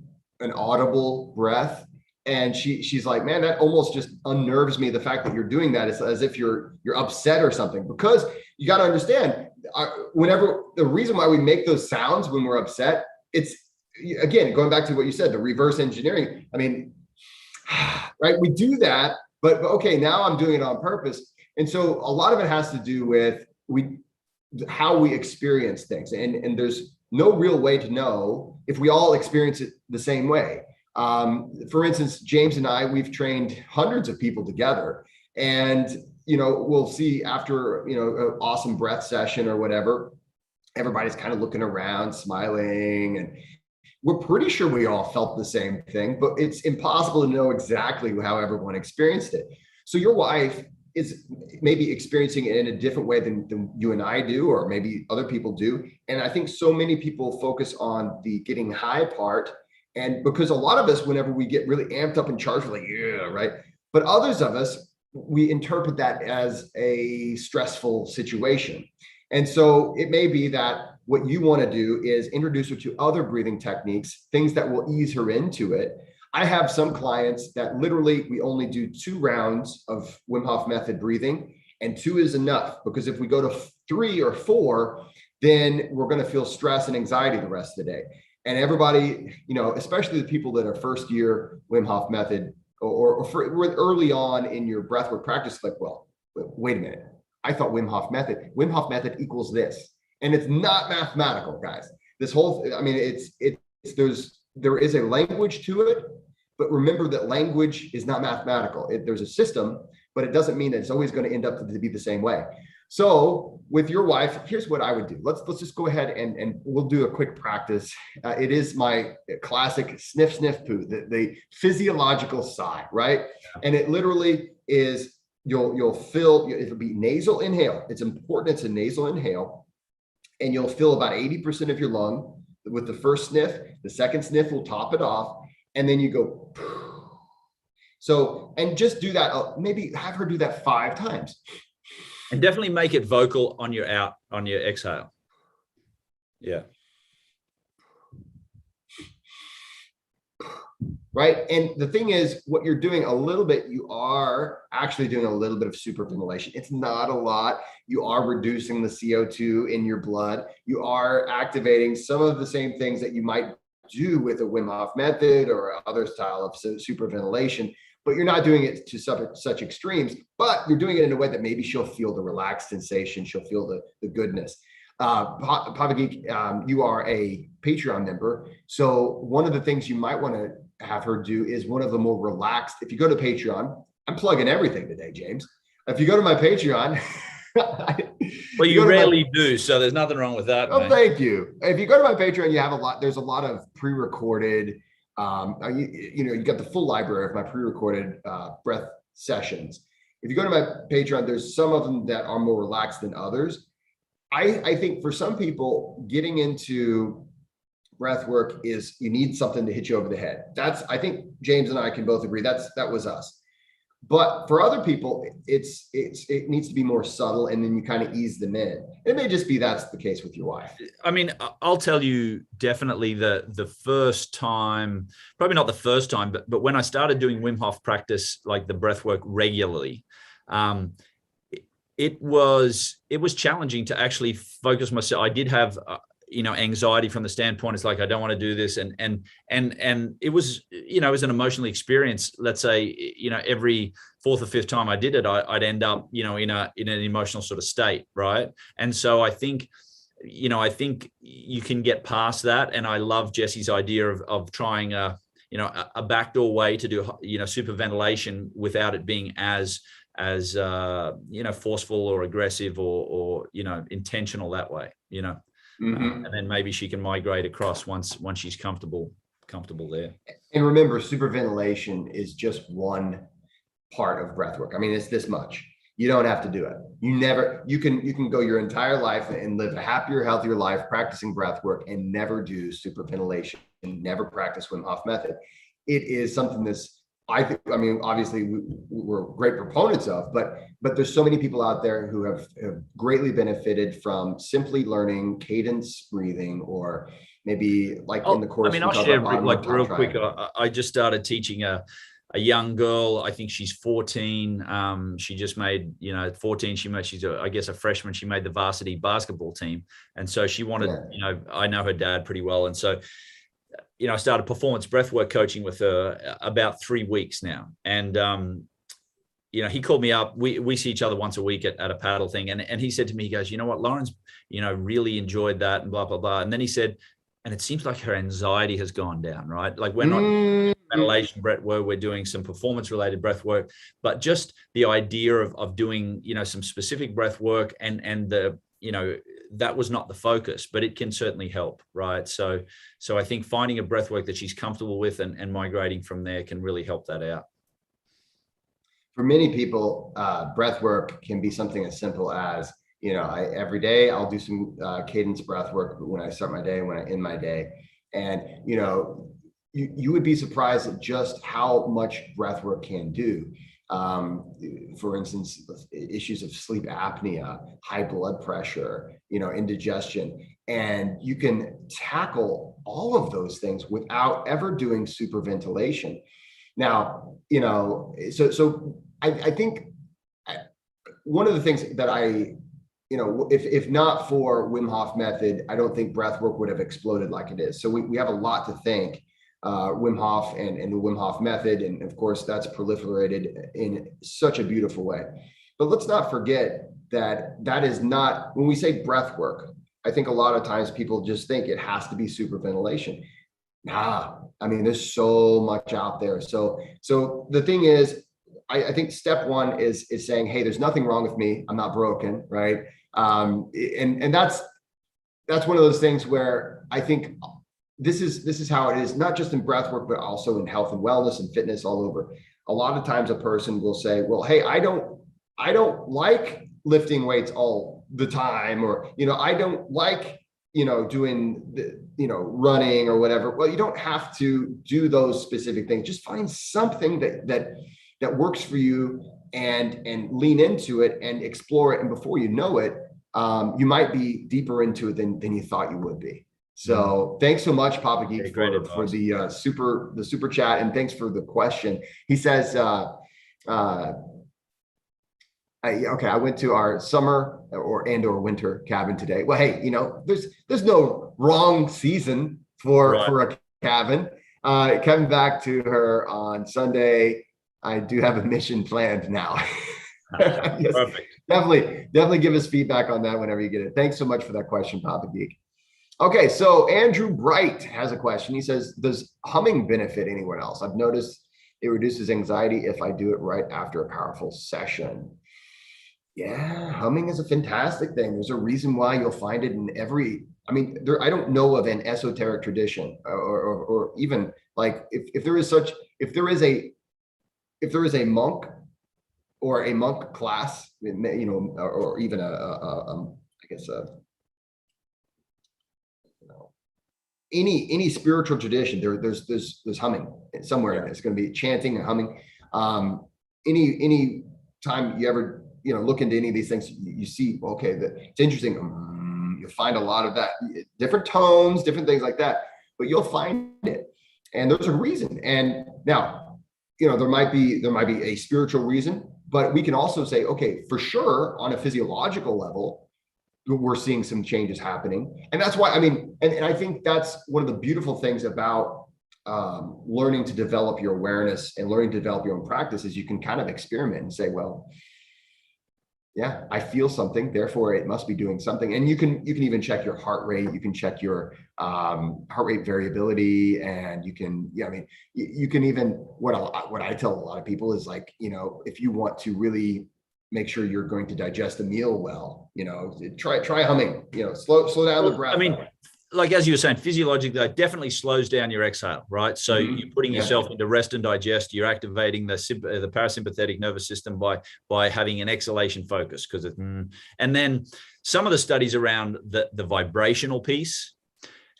audible breath. And she's like, man, that almost just unnerves me. The fact that you're doing that is as if you're upset or something, because you got to understand, the reason why we make those sounds when we're upset, it's, again, going back to what you said, the reverse engineering. I mean, right, we do that, but okay, now I'm doing it on purpose. And so a lot of it has to do with how we experience things, and there's no real way to know if we all experience it the same way. For instance, James and I, we've trained hundreds of people together, and we'll see after an awesome breath session or whatever, everybody's kind of looking around, smiling, and we're pretty sure we all felt the same thing, but it's impossible to know exactly how everyone experienced it. So your wife is maybe experiencing it in a different way than you and I do, or maybe other people do. And I think so many people focus on the getting high part. And because a lot of us, whenever we get really amped up and charged, we're like, yeah, right. But others of us, we interpret that as a stressful situation. And so it may be that what you want to do is introduce her to other breathing techniques, things that will ease her into it. I have some clients that literally we only do 2 rounds of Wim Hof method breathing, and 2 is enough, because if we go to 3 or 4, then we're going to feel stress and anxiety the rest of the day. And everybody, especially the people that are first year Wim Hof method or early on in your breathwork practice, like, well, wait a minute. I thought Wim Hof method equals this. And it's not mathematical, guys. This whole, I mean, there is a language to it, but remember that language is not mathematical. There's a system, but it doesn't mean that it's always going to end up to be the same way. So with your wife, here's what I would do. Let's just go ahead and we'll do a quick practice. It is my classic sniff, sniff, poo, the physiological sigh, right? And it literally is, you'll feel, it'll be nasal inhale. It's important. It's a nasal inhale. And you'll fill about 80% of your lung with the first sniff. The second sniff will top it off. And then you go. So, and just do that. Maybe have her do that 5 times. And definitely make it vocal on your exhale. Yeah. Right. And the thing is, what you're doing a little bit, you are actually doing a little bit of superventilation. It's not a lot. You are reducing the CO2 in your blood. You are activating some of the same things that you might do with a Wim Hof method or other style of superventilation, but you're not doing it to such extremes, but you're doing it in a way that maybe she'll feel the relaxed sensation. She'll feel the goodness. Papa Geek, you are a Patreon member. So one of the things you might want to have her do is one of the more relaxed. If you go to Patreon, I'm plugging everything today, James. If you go to my Patreon, well, you rarely do, so there's nothing wrong with that. Oh, thank you. If you go to my Patreon, you have there's a lot of pre-recorded, you got the full library of my pre-recorded breath sessions. If you go to my Patreon, there's some of them that are more relaxed than others. I think for some people, getting into breath work is, you need something to hit you over the head. I think James and I can both agree that was us. But for other people, it needs to be more subtle, and then you kind of ease them in. It may just be that's the case with your wife. I mean, I'll tell you definitely the first time, probably not the first time, but when I started doing Wim Hof practice, like the breath work regularly, it was challenging to actually focus myself. I did have anxiety from the standpoint. It's like, I don't want to do this. And it was, it was an emotional experience. Let's say, every 4th or 5th time I did it, I'd end up, in an emotional sort of state. Right. And so I think you can get past that. And I love Jesse's idea of trying a backdoor way to do, superventilation without it being as forceful or aggressive or intentional that way, and then maybe she can migrate across once she's comfortable there. And remember, superventilation is just one part of breath work. I mean, it's this much. You don't have to do it. You can go your entire life and live a happier, healthier life practicing breath work and never do superventilation and never practice Wim Hof method. It is something that's, I mean, obviously we're great proponents of, but there's so many people out there who have greatly benefited from simply learning cadence breathing, or maybe like in the course. I mean, I'll share like real quick. I just started teaching a young girl. I think she's 14. She just made, 14. She's I guess a freshman. She made the varsity basketball team, and so she wanted. Yeah. I know her dad pretty well, and so. I started performance breathwork coaching with her about 3 weeks now. And, he called me up. We see each other once a week at a paddle thing. And he said to me, he goes, you know what, Lauren's, really enjoyed that and blah, blah, blah. And then he said, and it seems like her anxiety has gone down, right? Like we're not ventilation breath work, we're doing some performance related breath work, but just the idea of doing, some specific breath work and the, that was not the focus, but it can certainly help, right? So I think finding a breath work that she's comfortable with and migrating from there can really help that out. For many people, breath work can be something as simple as, every day I'll do some cadence breath work when I start my day, when I end my day. And, you would be surprised at just how much breath work can do. For instance, issues of sleep apnea, high blood pressure, indigestion. And you can tackle all of those things without ever doing super ventilation. Now, so I think one of the things that if not for Wim Hof method, I don't think breath work would have exploded like it is. So we have a lot to thank Wim Hof and the Wim Hof method. And of course, that's proliferated in such a beautiful way. But let's not forget that is not, when we say breath work, I think a lot of times people just think it has to be super ventilation. Nah, I mean, there's so much out there. So the thing is, I think step one is saying, hey, there's nothing wrong with me. I'm not broken, right? And that's one of those things where I think this is how it is, not just in breath work, but also in health and wellness and fitness all over. A lot of times a person will say, well, hey, I don't like lifting weights all the time, or, I don't like, doing running or whatever. Well, you don't have to do those specific things. Just find something that works for you and lean into it and explore it. And before you know it, you might be deeper into it than you thought you would be. So thanks so much, Papa Geek, for the super chat, and thanks for the question. He says, I went to our summer or winter cabin today. Well, hey, there's no wrong season for a cabin. Coming back to her on Sunday, I do have a mission planned now. Yes, perfect. Definitely give us feedback on that whenever you get it. Thanks so much for that question, Papa Geek. Okay, so Andrew Bright has a question. He says, does humming benefit anyone else? I've noticed it reduces anxiety if I do it right after a powerful session. Yeah, humming is a fantastic thing. There's a reason why you'll find it in every, I don't know of an esoteric tradition or even like if there is a monk or a monk class, or even any spiritual tradition, there's humming somewhere. It's going to be chanting and humming. Any time you ever look into any of these things, you see, okay, it's interesting. You find a lot of that, different tones, different things like that, but you'll find it, and there's a reason. And now, there might be a spiritual reason, but we can also say, okay, for sure, on a physiological level, we're seeing some changes happening. And that's why, and I think that's one of the beautiful things about learning to develop your awareness and learning to develop your own practice is you can kind of experiment and say, well, yeah, I feel something, therefore it must be doing something. And you can even check your heart rate, you can check your heart rate variability, and you can, you can even, what I tell a lot of people is like, if you want to really make sure you're going to digest a meal well, try humming, slow down the breath. Like, as you were saying, physiologically, that definitely slows down your exhale, right? So you're putting yourself into rest and digest. You're activating the parasympathetic nervous system by having an exhalation focus, and then some of the studies around the vibrational piece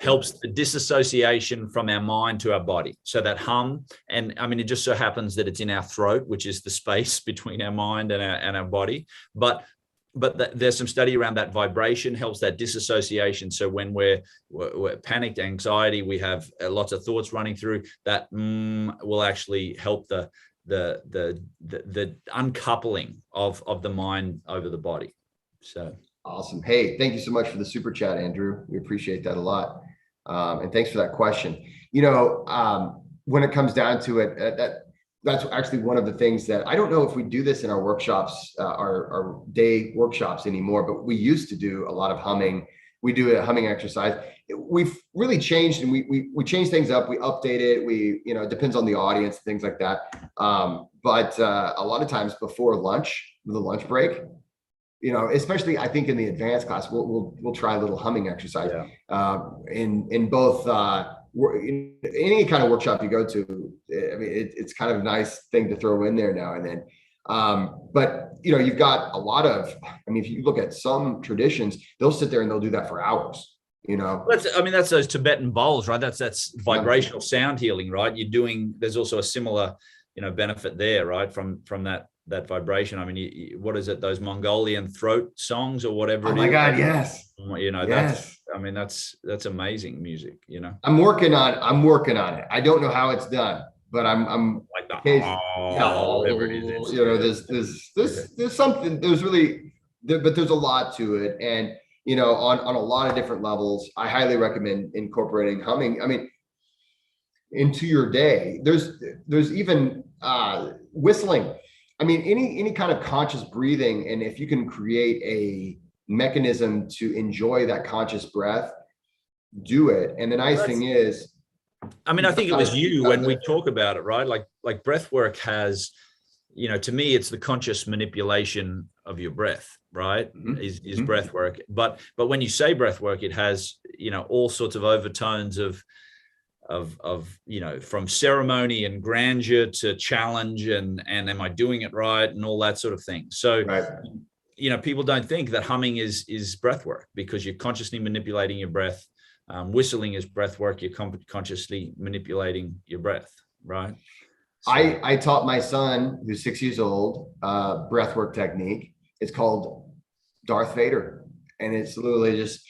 helps the disassociation from our mind to our body. So that hum, and it just so happens that it's in our throat, which is the space between our mind and our body, but there's some study around that vibration helps that disassociation. So when we're panicked, anxiety, we have lots of thoughts running through, that will actually help the uncoupling of the mind over the body. So awesome. Hey, thank you so much for the super chat, Andrew. We appreciate that a lot. And thanks for that question. When it comes down to it, that's actually one of the things that I don't know if we do this in our workshops, our day workshops anymore, but we used to do a lot of humming. We do a humming exercise. We've really changed, and we change things up. We update it. It depends on the audience, things like that. But a lot of times before lunch, the lunch break, especially I think in the advanced class, we'll try a little humming exercise. In both any kind of workshop you go to. It's kind of a nice thing to throw in there now and then. But you've got a lot of, if you look at some traditions, they'll sit there and they'll do that for hours. That's those Tibetan bowls, right? That's vibrational sound healing, right? There's also a similar, benefit there, right? From that vibration. What is it? Those Mongolian throat songs or whatever. Oh my God, yes. Yes. I mean, that's amazing music, you know. I'm working on it. I don't know how it's done, but I'm Like the whatever it is. It's, you know, there's something, there's really there, but there's a lot to it. And you know, on a lot of different levels, I highly recommend incorporating humming. I mean, into your day. There's even whistling. I mean, any kind of conscious breathing, and if you can create a mechanism to enjoy that conscious breath, do it. And the nice thing is, I mean, I think it was you when we talk about it, right? Like breath work has, you know, to me, it's the conscious manipulation of your breath, right? Is breath work. But when you say breath work, it has, you know, all sorts of overtones of, you know, from ceremony and grandeur to challenge and am I doing it right and all that sort of thing. So, right. You know, people don't think that humming is breath work because you're consciously manipulating your breath. Whistling is breath work. You're consciously manipulating your breath, right? So, I taught my son, who's 6 years old, breath work technique. It's called Darth Vader, and it's literally just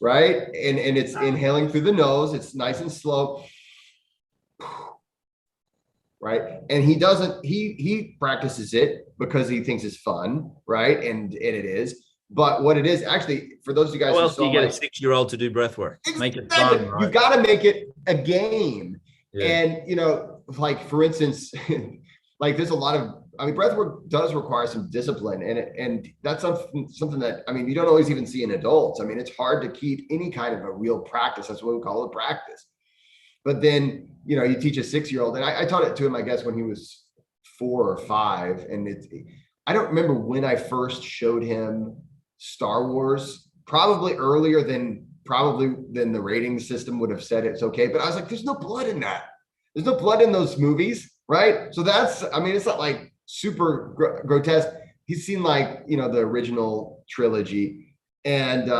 right, and it's inhaling through the nose. It's nice and slow, right? And he doesn't. He practices it because he thinks it's fun, right? And it is. But what it is actually, for those of you guys, how else do you get a 6-year-old to do breath work? Make it fun. Right? You've got to make it a game. Yeah. And you know, like for instance, like there's a lot of, I mean, breath work does require some discipline, and that's something that, I mean, you don't always even see in adults. I mean, it's hard to keep any kind of a real practice. That's what we call it, practice. But then, you know, you teach a 6-year-old, and I taught it to him, I guess, when he was 4 or 5, and I don't remember when I first showed him Star Wars, probably earlier than the rating system would have said it's okay. But I was like, there's no blood in that. There's no blood in those movies, right? So that's, I mean, it's not like super grotesque. He's seen, like, you know, the original trilogy, and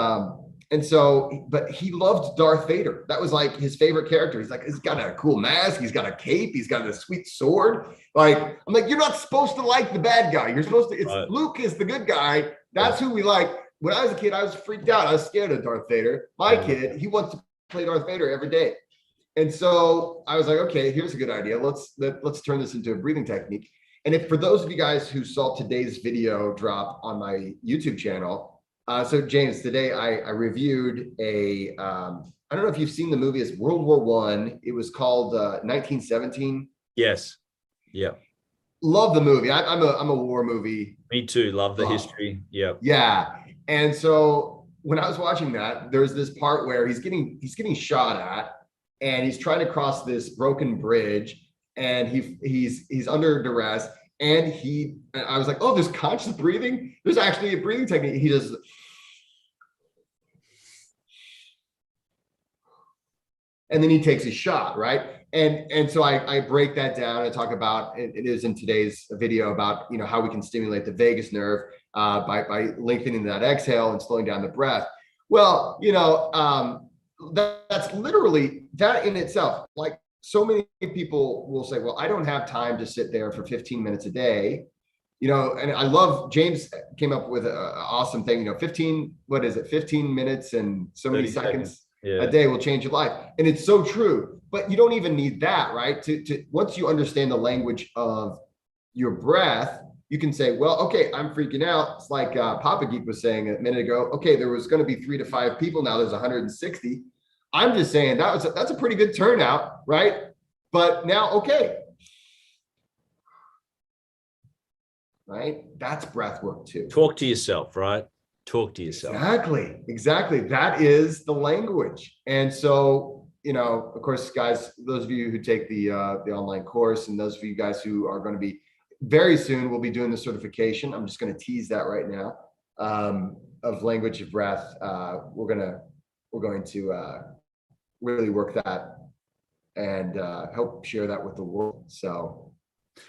so, but he loved Darth Vader. That was like his favorite character. He's like, he's got a cool mask, he's got a cape, he's got a sweet sword. Like, I'm like, you're not supposed to like the bad guy. You're supposed to, it's right. Luke is the good guy. That's who we like. When I was a kid, I was freaked out. I was scared of Darth Vader. My kid, he wants to play Darth Vader every day. And so I was like, okay, here's a good idea. Let's turn this into a breathing technique. And if, for those of you guys who saw today's video drop on my YouTube channel, so James, today I reviewed I don't know if you've seen the movie, it's World War I. It was called 1917. Yes. Yeah. Love the movie. I'm a war movie. Me too. Love the history. Yeah. Yeah. And so when I was watching that, there's this part where he's getting shot at, and he's trying to cross this broken bridge, and he's under duress, and I was like, oh, there's conscious breathing. There's actually a breathing technique. He does, and then he takes a shot, right? And so I break that down and talk about it is in today's video about, you know, how we can stimulate the vagus nerve by lengthening that exhale and slowing down the breath. Well, you know, that's literally that in itself. Like, so many people will say, well, I don't have time to sit there for 15 minutes a day, you know. And I love, James came up with an awesome thing, you know, 15 minutes and so many seconds. Yeah. A day will change your life. And it's so true, but you don't even need that, right? To once you understand the language of your breath, you can say, well, okay, I'm freaking out. It's like Papa Geek was saying a minute ago, okay, there was going to be 3 to 5 people. Now there's 160. I'm just saying that's a pretty good turnout, right? But now, okay. Right? That's breath work too. Talk to yourself, right? Talk to yourself. Exactly. That is the language. And so, you know, of course, guys, those of you who take the online course, and those of you guys who are going to be very soon, we'll be doing the certification. I'm just going to tease that right now, of language of breath. We're going to really work that and help share that with the world. So.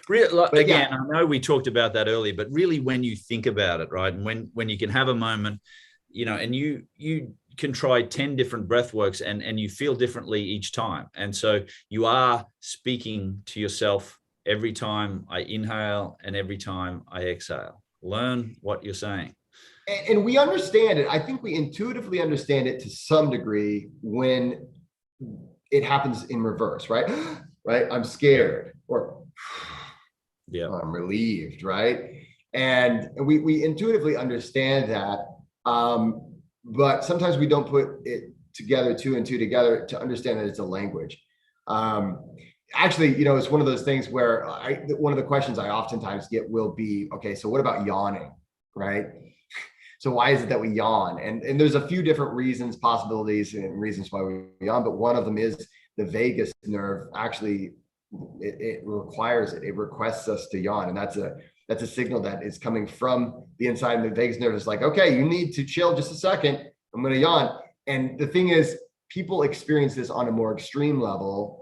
Again, I know we talked about that earlier, but really when you think about it, right, and when you can have a moment, you know, and you can try 10 different breath works and you feel differently each time. And so you are speaking to yourself every time I inhale and every time I exhale. Learn what you're saying. And we understand it. I think we intuitively understand it to some degree when it happens in reverse, right? Right? I'm scared, or I'm relieved, right? And we intuitively understand that. But sometimes we don't put it together, two and two together, to understand that it's a language. Actually, it's one of those things where one of the questions I oftentimes get will be, okay, so what about yawning, right? So why is it that we yawn? And there's a few different reasons, possibilities, and reasons why we yawn, but one of them is the vagus nerve. Actually, it requires it. It requests us to yawn, and that's a signal that is coming from the inside of the vagus nerve. It's like, okay, you need to chill just a second. I'm going to yawn. And the thing is, people experience this on a more extreme level.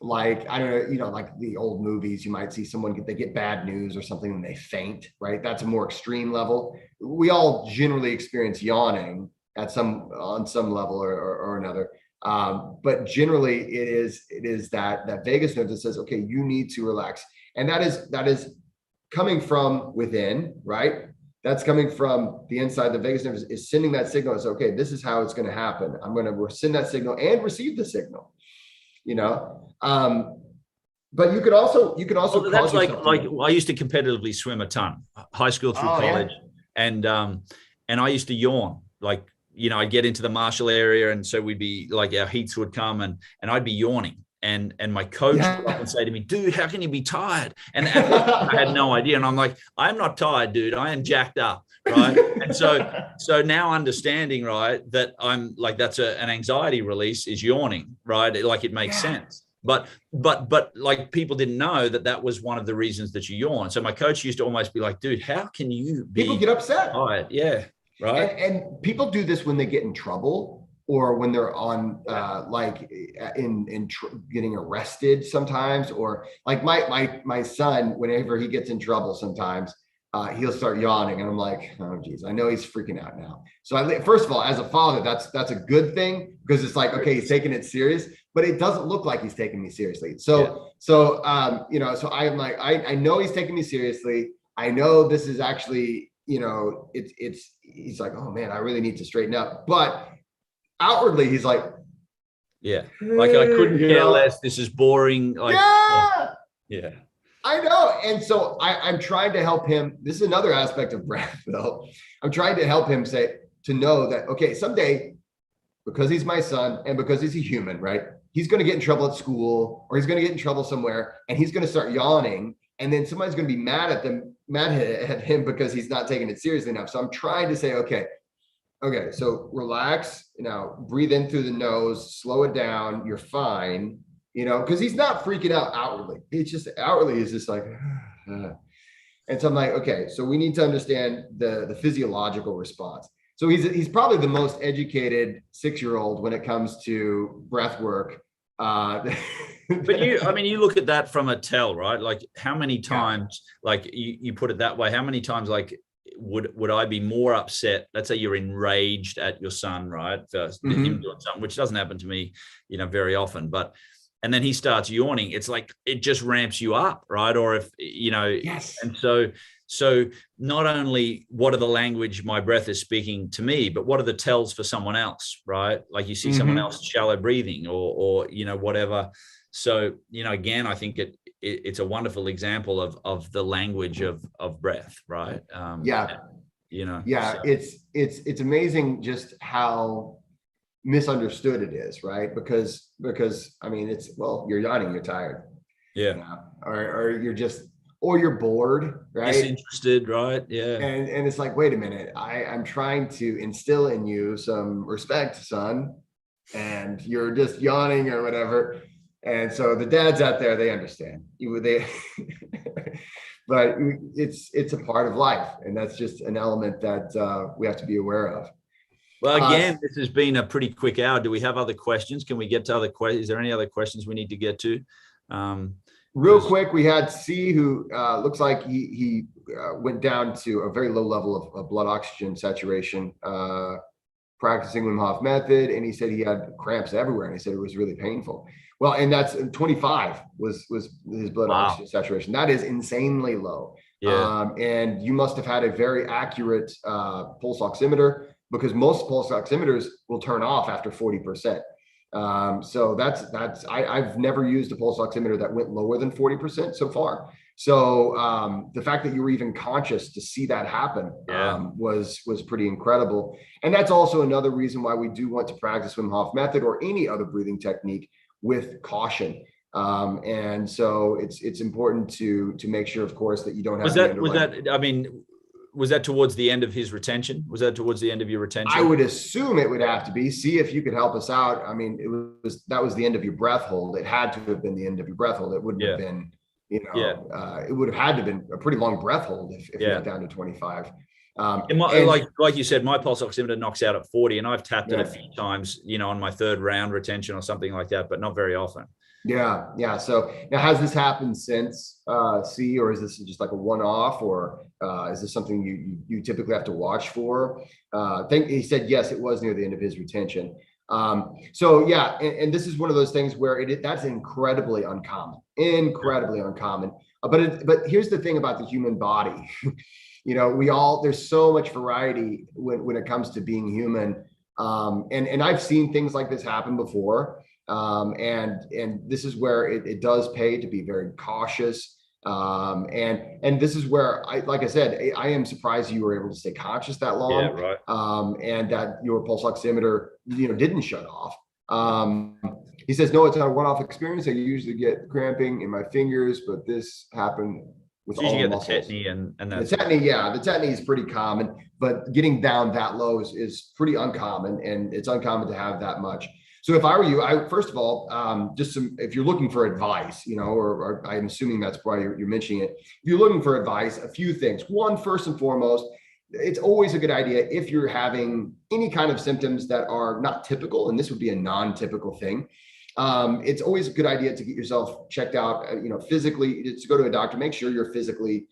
Like, I don't know, like the old movies, you might see someone they get bad news or something and they faint, right? That's a more extreme level. We all generally experience yawning on some level or another. But generally it is that vagus nerve that says, okay, you need to relax. And that is coming from within, right? That's coming from the inside. The vagus nerve is sending that signal. It's okay, this is how it's going to happen. I'm going to send that signal and receive the signal. But you could also well, that's like I used to competitively swim a ton, high school through college. Yeah. And I used to yawn, like, I'd get into the martial area, and so we'd be like, our heats would come, and I'd be yawning, and my coach would often say to me, dude, how can you be tired? And I had no idea, and I'm like, I'm not tired, dude, I am jacked up, right? And so now understanding, right, that I'm like, that's an anxiety release is yawning, right? Like, it makes sense. But like, people didn't know that was one of the reasons that you yawn. So my coach used to almost be like, dude, how can you be people get upset? Tired? Yeah. Right. And people do this when they get in trouble, or when they're on like getting arrested sometimes, or like my son, whenever he gets in trouble, sometimes he'll start yawning, and I'm like, oh geez, I know he's freaking out now. So first of all, as a father, that's a good thing, because it's like, okay, he's taking it serious, but it doesn't look like he's taking me seriously. So I'm like, I know he's taking me seriously. I know this is actually, he's like, oh man, I really need to straighten up. But outwardly, he's like, yeah, like, I couldn't care less. This is boring. Like, yeah. I know. And so I'm trying to help him. This is another aspect of breath, though. I'm trying to help him to know that, okay, someday, because he's my son and because he's a human, right? He's going to get in trouble at school, or he's going to get in trouble somewhere, and he's going to start yawning. And then somebody's going to be mad at him because he's not taking it seriously enough. So I'm trying to say, okay, so relax, breathe in through the nose, slow it down. You're fine, because he's not freaking out outwardly. It's just outwardly is just like, and so I'm like, okay, so we need to understand the physiological response. So he's probably the most educated 6-year-old when it comes to breath work. But you look at that from a tell, right? Like, how many times, like you put it that way, how many times, like, would I be more upset? Let's say you're enraged at your son, right? For him doing something, which doesn't happen to me, very often, and then he starts yawning. It's like, it just ramps you up, right? Or if, yes. And so not only what are the language my breath is speaking to me, but what are the tells for someone else, right? Like, you see someone else shallow breathing or whatever. So, again, I think it's a wonderful example of the language of breath, right? It's amazing just how misunderstood it is, right? Because it's, well, you're yawning, you're tired, or you're bored, right? Disinterested, right? Yeah. And it's like, wait a minute, I'm trying to instill in you some respect, son, and you're just yawning or whatever. And so the dads out there, they understand. But it's a part of life, and that's just an element that we have to be aware of. Well, again, this has been a pretty quick hour. Do we have other questions? Can we get to other questions? Is there any other questions we need to get to? Real quick, we had C, who looks like he went down to a very low level of blood oxygen saturation, practicing Wim Hof method, and he said he had cramps everywhere, and he said it was really painful. Well, and that's 25 was his blood oxygen saturation. That is insanely low. Yeah. And you must have had a very accurate pulse oximeter, because most pulse oximeters will turn off after 40%. So I've never used a pulse oximeter that went lower than 40% so far. So the fact that you were even conscious to see that happen was pretty incredible. And that's also another reason why we do want to practice Wim Hof method or any other breathing technique with caution. And so it's important to make sure, of course, that you don't have was that towards the end of his retention? Was that towards the end of your retention? I would assume it would have to be. See if you could help us out. I mean, that was the end of your breath hold. It had to have been the end of your breath hold. It wouldn't have been, it would have had to have been a pretty long breath hold if you went down to 25. Like you said, my pulse oximeter knocks out at 40, and I've tapped it a few times, on my third round retention or something like that, but not very often. Yeah. So now, has this happened since C, or is this just like a one-off, or is this something you typically have to watch for? He said yes, it was near the end of his retention. So yeah, and this is one of those things where that's incredibly uncommon. But here's the thing about the human body. There's so much variety when it comes to being human. And I've seen things like this happen before. And this is where it does pay to be very cautious. And this is where like I said, I am surprised you were able to stay conscious that long. Yeah, right. And that your pulse oximeter, didn't shut off. He says, no, it's not a one-off experience. I usually get cramping in my fingers, but this happened with all the muscles. The tetany and the tetany is pretty common, but getting down that low is pretty uncommon, and it's uncommon to have that much. So if I were you, first of all, if you're looking for advice, or I'm assuming that's why you're mentioning it. If you're looking for advice, a few things. One, first and foremost, it's always a good idea if you're having any kind of symptoms that are not typical, and this would be a non-typical thing. It's always a good idea to get yourself checked out, physically, to go to a doctor, make sure you're physically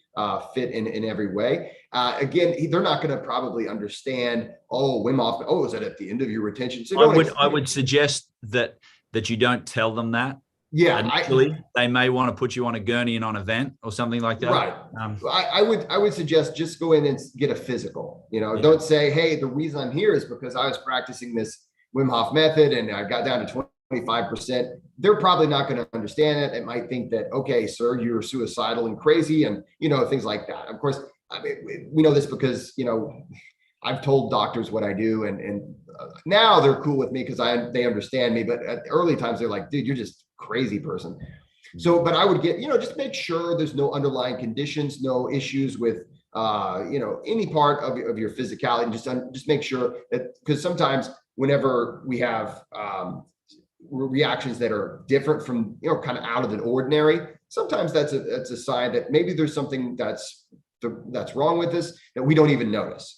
fit in every way. Again, they're not going to probably understand, Wim Hof, is that at the end of your retention? So I would suggest that you don't tell them that. Yeah. Initially, they may want to put you on a gurney and on a vent or something like that. Right. I would suggest just go in and get a physical. Don't say, hey, the reason I'm here is because I was practicing this Wim Hof method and I got down to 25%. They're probably not going to understand it. They might think that, okay, sir, you're suicidal and crazy, and things like that. Of course, we know this because I've told doctors what I do, and now they're cool with me because they understand me. But at early times, they're like, dude, you're just a crazy person. So, but I would get, just make sure there's no underlying conditions, no issues with any part of your physicality, and just make sure that, because sometimes whenever we have reactions that are different from, kind of out of the ordinary, sometimes that's a sign that maybe there's something that's wrong with this that we don't even notice.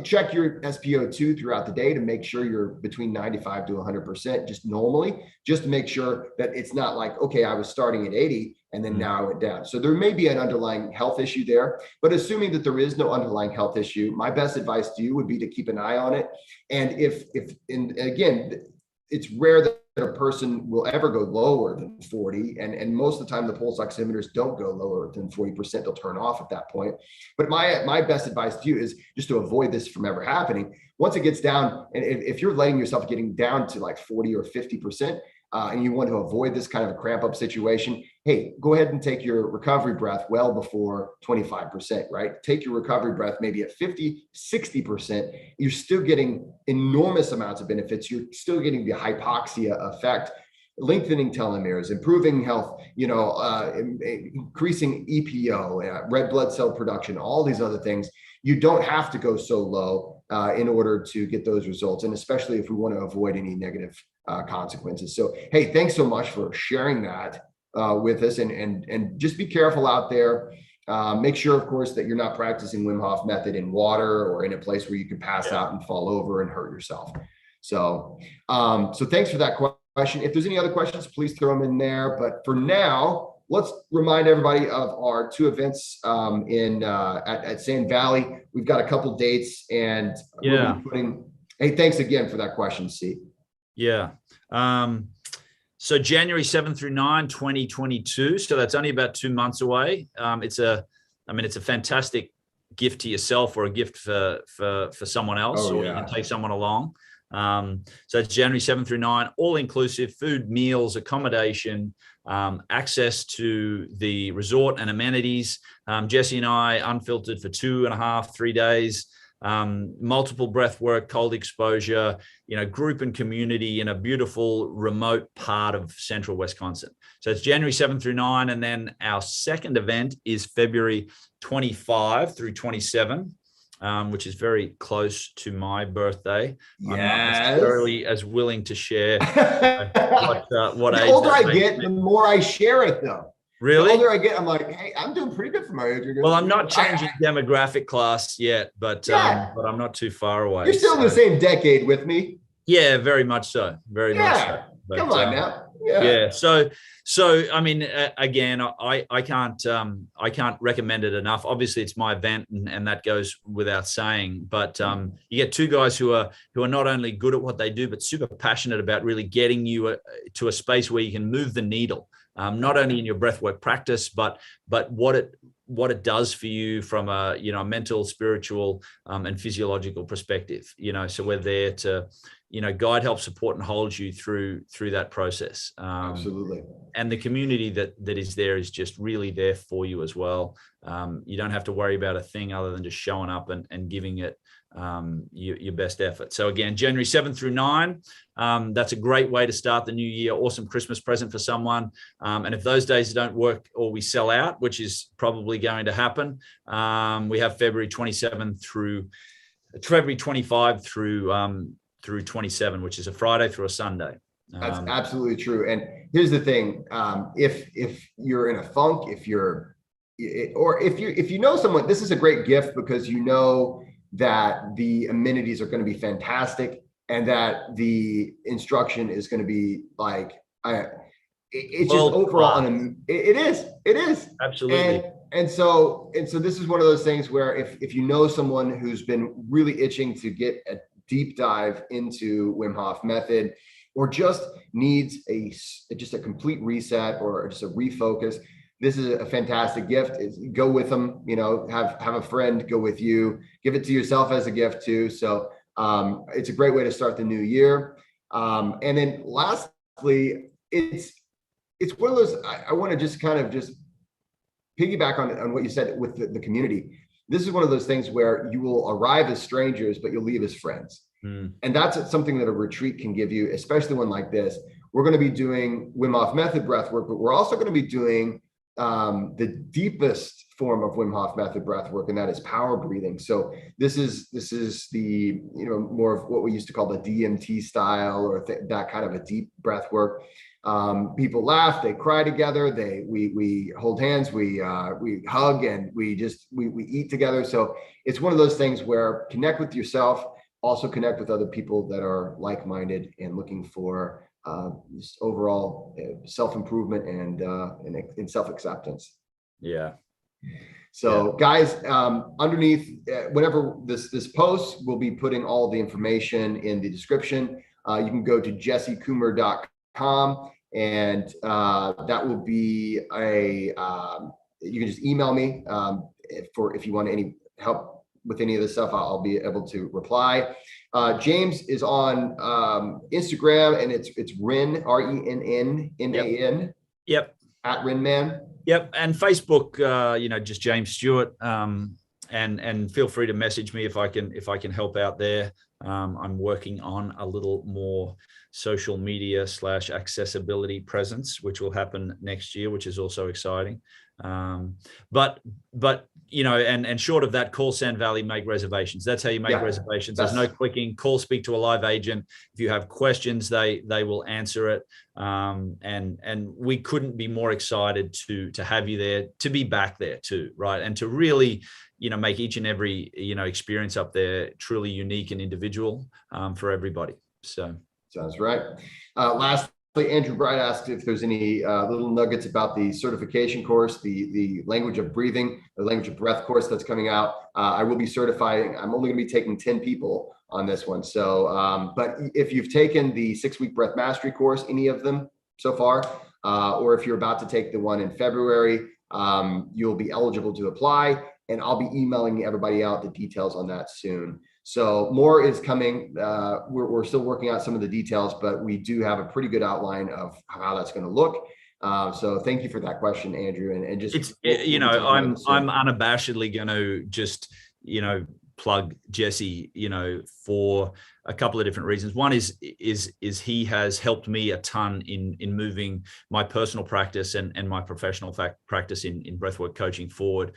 Check your SpO2 throughout the day to make sure you're between 95 to 100% just normally, just to make sure that it's not like, okay, I was starting at 80 and then now I went down. So there may be an underlying health issue there, but assuming that there is no underlying health issue, my best advice to you would be to keep an eye on it. And and again, it's rare that a person will ever go lower than 40. And most of the time, the pulse oximeters don't go lower than 40%. They'll turn off at that point. But my best advice to you is just to avoid this from ever happening. Once it gets down, and if you're letting yourself getting down to like 40 or 50%, and you want to avoid this kind of a cramp up situation, hey, go ahead and take your recovery breath well before 25%, right? Take your recovery breath maybe at 50, 60%. You're still getting enormous amounts of benefits. You're still getting the hypoxia effect, lengthening telomeres, improving health, increasing EPO, red blood cell production, all these other things. You don't have to go so low in order to get those results, and especially if we want to avoid any negative consequences. So, hey, thanks so much for sharing that with us, and just be careful out there. Make sure, of course, that you're not practicing Wim Hof method in water or in a place where you can pass out and fall over and hurt yourself. So, thanks for that question. If there's any other questions, please throw them in there. But for now, let's remind everybody of our two events at Sand Valley. We've got a couple dates, and we'll be putting. Hey, thanks again for that question, C. Yeah. So January 7 through 9, 2022. So that's only about 2 months away. It's a I mean, it's a fantastic gift to yourself or a gift for someone else, or you can take someone along. So it's January 7 through 9, all inclusive, food, meals, accommodation, access to the resort and amenities. Jesse and I unfiltered for 2.5, 3 days. Multiple breath work, cold exposure, group and community in a beautiful remote part of central Wisconsin. So it's January 7 through 9. And then our second event is February 25 through 27, which is very close to my birthday. Yes. I'm not necessarily as willing to share what the age. The older I get, the more I share it, though. Really? The older I get, I'm like, hey, I'm doing pretty good for my age. Well, I'm not changing demographic class yet, but I'm not too far away. You're still in the same decade with me. Yeah, very much so. Very much so. But, come on now. Yeah. So I mean, again, I can't recommend it enough. Obviously, it's my event, and that goes without saying. But you get two guys who are not only good at what they do, but super passionate about really getting you to a space where you can move the needle. Not only in your breathwork practice, but what it does for you from a mental, spiritual, and physiological perspective. So we're there to guide, help, support, and hold you through that process. Absolutely. And the community that is there is just really there for you as well. You don't have to worry about a thing other than just showing up and giving it your best effort. So again, January 7 through 9, that's a great way to start the new year. Awesome Christmas present for someone. And if those days don't work or we sell out, which is probably going to happen, we have February 25 through 27, which is a Friday through a Sunday. That's absolutely true. And here's the thing: if you're in a funk, if you know someone, this is a great gift because you know that the amenities are going to be fantastic and that the instruction is going to be like, it's just overall, it is absolutely. And so this is one of those things where if you know someone who's been really itching to get a deep dive into Wim Hof method, or just needs a complete reset or just a refocus, this is a fantastic gift. Go with them, have a friend go with you, give it to yourself as a gift too. So it's a great way to start the new year. And then lastly, it's one of those, I want to just kind of just piggyback on what you said with the community. This is one of those things where you will arrive as strangers, but you'll leave as friends. And that's something that a retreat can give you, especially one like this. We're going to be doing Wim Hof method breath work, but we're also going to be doing the deepest form of Wim Hof method breath work, and that is power breathing. So this is the more of what we used to call the DMT style, or that kind of a deep breath work. People laugh, they cry together, we hold hands, we hug, and we eat together. So it's one of those things where connect with yourself, also connect with other people that are like-minded and looking for just overall self-improvement and self-acceptance. Yeah. So guys, underneath, whenever this post, we'll be putting all the information in the description. You can go to jessecoomer.com, and that will be you can just email me if you want any help with any of this stuff. I'll be able to reply. James is on Instagram, and it's Rin, RENNMAN. Yep. At Rinman. Yep. And Facebook, just James Stewart. And feel free to message me if I can help out there. I'm working on a little more social media / accessibility presence, which will happen next year, which is also exciting. But and short of that, call Sand Valley, make reservations. That's how you make reservations. There's no clicking. Call, speak to a live agent. If you have questions, they will answer it. And we couldn't be more excited to have you there, to be back there too, right? And to really make each and every experience up there truly unique and individual for everybody. So sounds right. Lastly, Andrew Bright asked if there's any little nuggets about the certification course, the language of breathing, the language of breath course that's coming out. I will be certifying. I'm only going to be taking 10 people on this one. So, but if you've taken the 6-week breath mastery course, any of them so far, or if you're about to take the one in February, you'll be eligible to apply, and I'll be emailing everybody out the details on that soon. So more is coming. We're still working out some of the details, but we do have a pretty good outline of how that's going to look. So thank you for that question, Andrew. And just it's I'm unabashedly going to just plug Jesse, for a couple of different reasons. One is he has helped me a ton in moving my personal practice and my professional practice in breathwork coaching forward.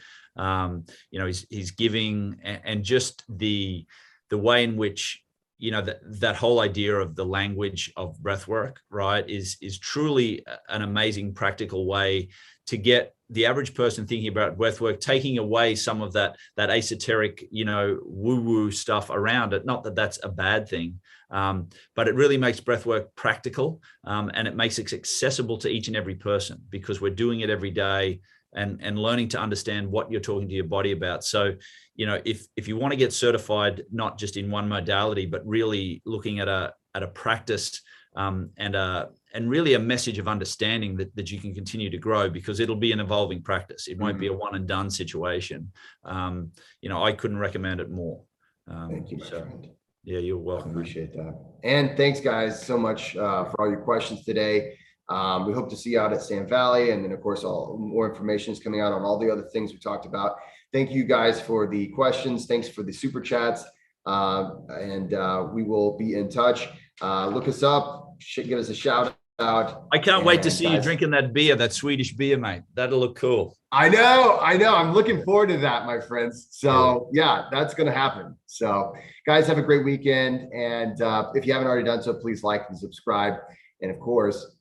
He's giving, and just the way in which that whole idea of the language of breathwork, right, is truly an amazing practical way to get the average person thinking about breathwork, taking away some of that esoteric, woo-woo stuff around it. Not that that's a bad thing, but it really makes breathwork practical, and it makes it accessible to each and every person, because we're doing it every day and learning to understand what you're talking to your body about. So, if you want to get certified, not just in one modality, but really looking at a practice, and really a message of understanding that you can continue to grow, because it'll be an evolving practice. It won't be a one and done situation. I couldn't recommend it more. Thank you, my friend. Yeah, you're welcome. I appreciate that. And thanks, guys, so much for all your questions today. We hope to see you out at Sand Valley. And then, of course, more information is coming out on all the other things we talked about. Thank you guys for the questions. Thanks for the super chats. And we will be in touch. Look us up. Give us a shout out. I can't wait to see you drinking that Swedish beer, mate. That'll look cool. I know. I'm looking forward to that, my friends. So yeah, that's going to happen. So guys, have a great weekend. And if you haven't already done so, please like and subscribe. And of course,